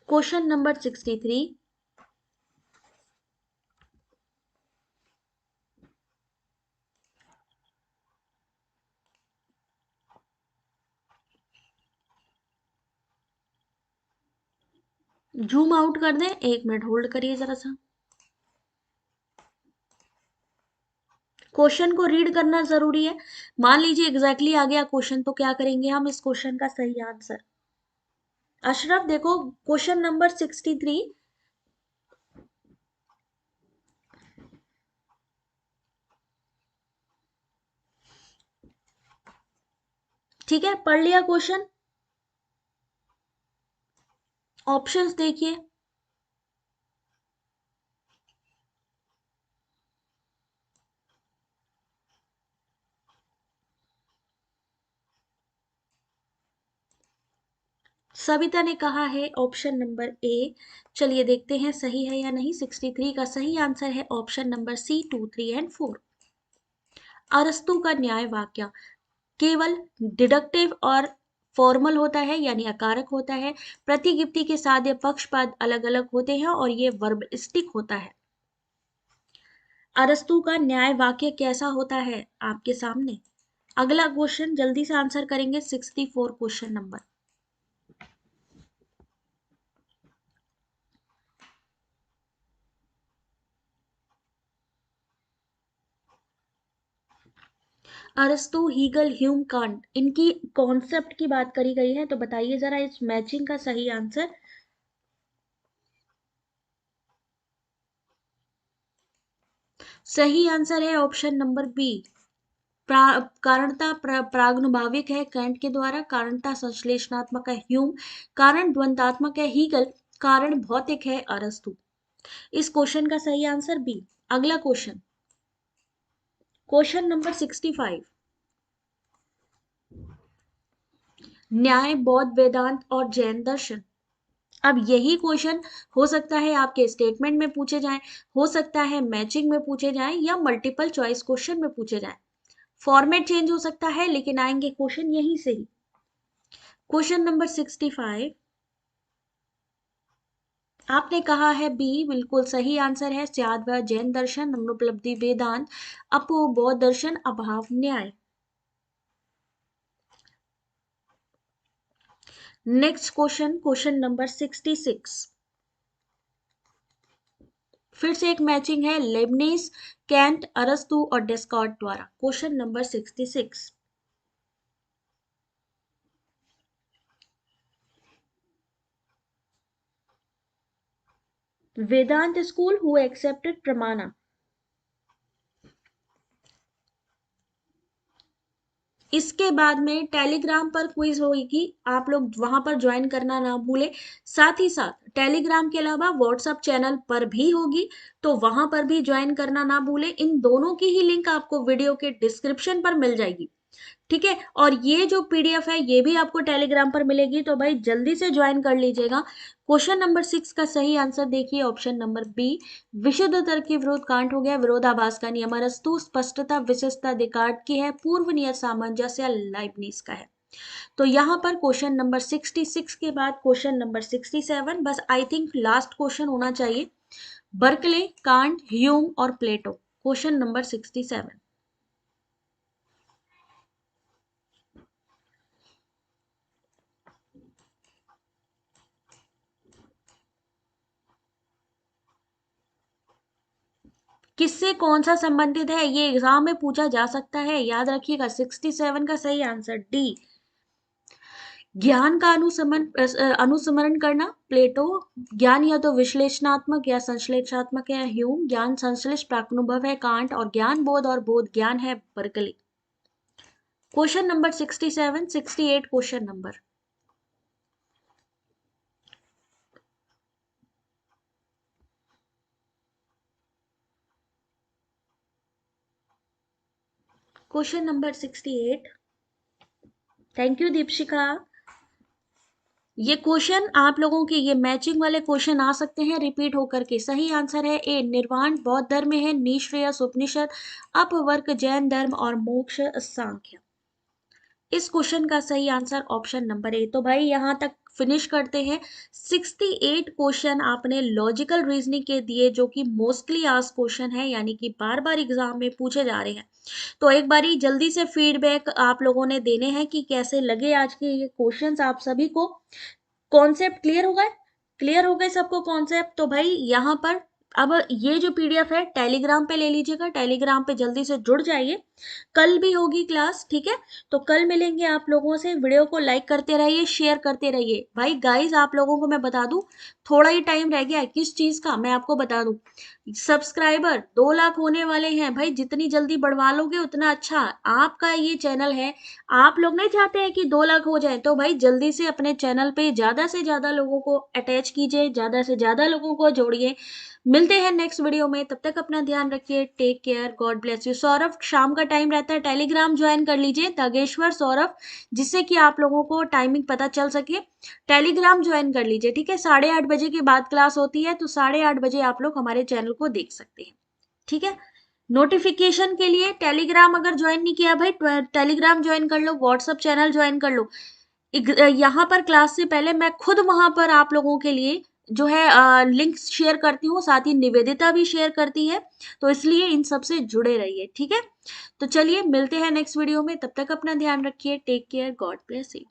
क्वेश्चन नंबर 63, जूम आउट कर दें, एक मिनट होल्ड करिए जरा सा। क्वेश्चन को रीड करना जरूरी है। मान लीजिए एग्जैक्टली आ गया क्वेश्चन, तो क्या करेंगे हम इस क्वेश्चन का सही आंसर? अशरफ देखो, क्वेश्चन नंबर 63, ठीक है, पढ़ लिया क्वेश्चन? ऑप्शंस देखिए, सविता ने कहा है ऑप्शन नंबर ए। चलिए देखते हैं सही है या नहीं। 63 का सही आंसर है ऑप्शन नंबर सी, 2 3 एंड 4। अरस्तु का न्याय वाक्य केवल डिडक्टिव और फॉर्मल होता है, यानी अकारक होता है। प्रतिगिप्ति के साथ ये पक्षपात अलग अलग होते हैं और ये वर्बलिस्टिक होता है। अरस्तु का न्याय वाक्य कैसा होता है आपके सामने। अगला क्वेश्चन जल्दी से आंसर करेंगे, 64 क्वेश्चन नंबर। अरस्तु, हीगल, ह्यूम, कांट, इनकी कॉन्सेप्ट की बात करी गई है, तो बताइए जरा इस मैचिंग का सही आंसर। सही आंसर है ऑप्शन नंबर बी, कारणता प्रागनुभाविक है कैंट के द्वारा, कारणता संश्लेषणात्मक है ह्यूम, कारण द्वंदात्मक है हीगल, कारण भौतिक है अरस्तु। इस क्वेश्चन का सही आंसर बी। अगला क्वेश्चन, क्वेश्चन नंबर 65, न्याय, बौद्ध वेदांत और जैन दर्शन। अब यही क्वेश्चन हो सकता है आपके स्टेटमेंट में पूछे जाएं, हो सकता है मैचिंग में पूछे जाएं, या मल्टीपल चॉइस क्वेश्चन में पूछे जाएं। फॉर्मेट चेंज हो सकता है, लेकिन आएंगे क्वेश्चन यहीं से ही। क्वेश्चन नंबर 65, आपने कहा है बी, बिल्कुल सही आंसर है। स्याद्वा जैन दर्शन, अनुपलब्धि वेदांत, अपो बौद्ध दर्शन, अभाव न्याय। Next question, question number 66। फिर से एक मैचिंग है लेबनीज, कैंट, अरस्तु और डेस्कार्ट द्वारा। Question number 66। Vedanta school who accepted pramana. इसके बाद में टेलीग्राम पर क्विज होगी, आप लोग वहां पर ज्वाइन करना ना भूले। साथ ही साथ टेलीग्राम के अलावा व्हाट्सएप चैनल पर भी होगी, तो वहां पर भी ज्वाइन करना ना भूले। इन दोनों की ही लिंक आपको वीडियो के डिस्क्रिप्शन पर मिल जाएगी, ठीक है। और ये जो पीडीएफ है ये भी आपको टेलीग्राम पर मिलेगी, तो भाई जल्दी से ज्वाइन कर लीजिएगा। क्वेश्चन नंबर 6 का सही आंसर देखिए, ऑप्शन नंबर बी, विशुद्ध तर्क के विरोध कांट हो गया, विरोधाभास का नियम अरस्तु, स्पष्टता विशेषता देकार्ड की है, पूर्व नियत सामंजस्य लाइबनिज का है। तो यहाँ पर क्वेश्चन नंबर 66 के बाद क्वेश्चन नंबर 67, बस आई थिंक लास्ट क्वेश्चन होना चाहिए। बर्कले, कांट, ह्यूम और प्लेटो। Question number 67। किससे कौन सा संबंधित है, ये एग्जाम में पूछा जा सकता है, याद रखिएगा। 67 का सही आंसर डी, ज्ञान का अनुसमरण करना, प्लेटो। ज्ञान या तो विश्लेषणात्मक या संश्लेषणात्मक है, ह्यूम। ज्ञान संश्लिष्ट प्राक्नुभव है, कांट। और ज्ञान बोध और बोध ज्ञान है, Berkeley. Question number 67, 68 question number. Question number 68। Thank you Deepshikha. ये क्वेश्चन आप लोगों के, ये मैचिंग वाले क्वेश्चन आ सकते हैं रिपीट होकर के। सही आंसर है ए, निर्वाण बौद्ध धर्म में है, निश्रेयस उपनिषद, अपवर्ग जैन धर्म और मोक्ष सांख्य। इस क्वेश्चन का सही आंसर ऑप्शन नंबर ए। तो भाई यहां तक फिनिश करते हैं। 68 क्वेश्चन आपने लॉजिकल रीजनिंग के दिए, जो कि मोस्टली आस्क्ड क्वेश्चन है, यानी कि बार बार एग्जाम में पूछे जा रहे हैं। तो एक बारी जल्दी से फीडबैक आप लोगों ने देने हैं कि कैसे लगे आज के ये क्वेश्चंस आप सभी को। कॉन्सेप्ट क्लियर हो गए? क्लियर हो गए सबको कॉन्सेप्ट? तो भाई यहाँ पर अब ये जो पीडीएफ है टेलीग्राम पे ले लीजिएगा, टेलीग्राम पे जल्दी से जुड़ जाइए। कल भी होगी क्लास, ठीक है। तो कल मिलेंगे आप लोगों से। वीडियो को लाइक करते रहिए, शेयर करते रहिए। भाई गाइस, आप लोगों को मैं बता दूं, थोड़ा ही टाइम रह गया है। किस चीज का मैं आपको बता दूं, सब्सक्राइबर 2 लाख होने वाले हैं। भाई जितनी जल्दी बढ़वा लोगे उतना अच्छा। आपका ये चैनल है, आप लोग नहीं चाहते हैं कि 2 लाख हो जाए, तो भाई जल्दी से अपने चैनल पे ज्यादा से ज्यादा लोगों को अटैच कीजिए, ज्यादा से ज्यादा लोगों को जोड़िए। मिलते हैं नेक्स्ट वीडियो में, तब तक अपना ध्यान रखिए। Take care, God bless you. Saurabh, शाम का टाइम रहता है, टेलीग्राम ज्वाइन कर लीजिए, तागेश्वर सौरभ, जिससे कि आप लोगों को टाइमिंग पता चल सके। टेलीग्राम ज्वाइन कर लीजिए, ठीक है। 8:30 बजे के बाद क्लास होती है, तो 8:30 बजे आप लोग हमारे चैनल को देख सकते हैं, ठीक है। नोटिफिकेशन के लिए टेलीग्राम अगर ज्वाइन नहीं किया भाई, टेलीग्राम ज्वाइन कर लो, व्हाट्सएप चैनल ज्वाइन कर लो। यहाँ पर क्लास से पहले मैं खुद वहां पर आप लोगों के लिए जो है लिंक शेयर करती हूँ, साथ ही निवेदिता भी शेयर करती है। तो इसलिए इन सब से जुड़े रहिए, ठीक है। तो चलिए मिलते हैं नेक्स्ट वीडियो में, तब तक अपना ध्यान रखिए। Take care, God bless you.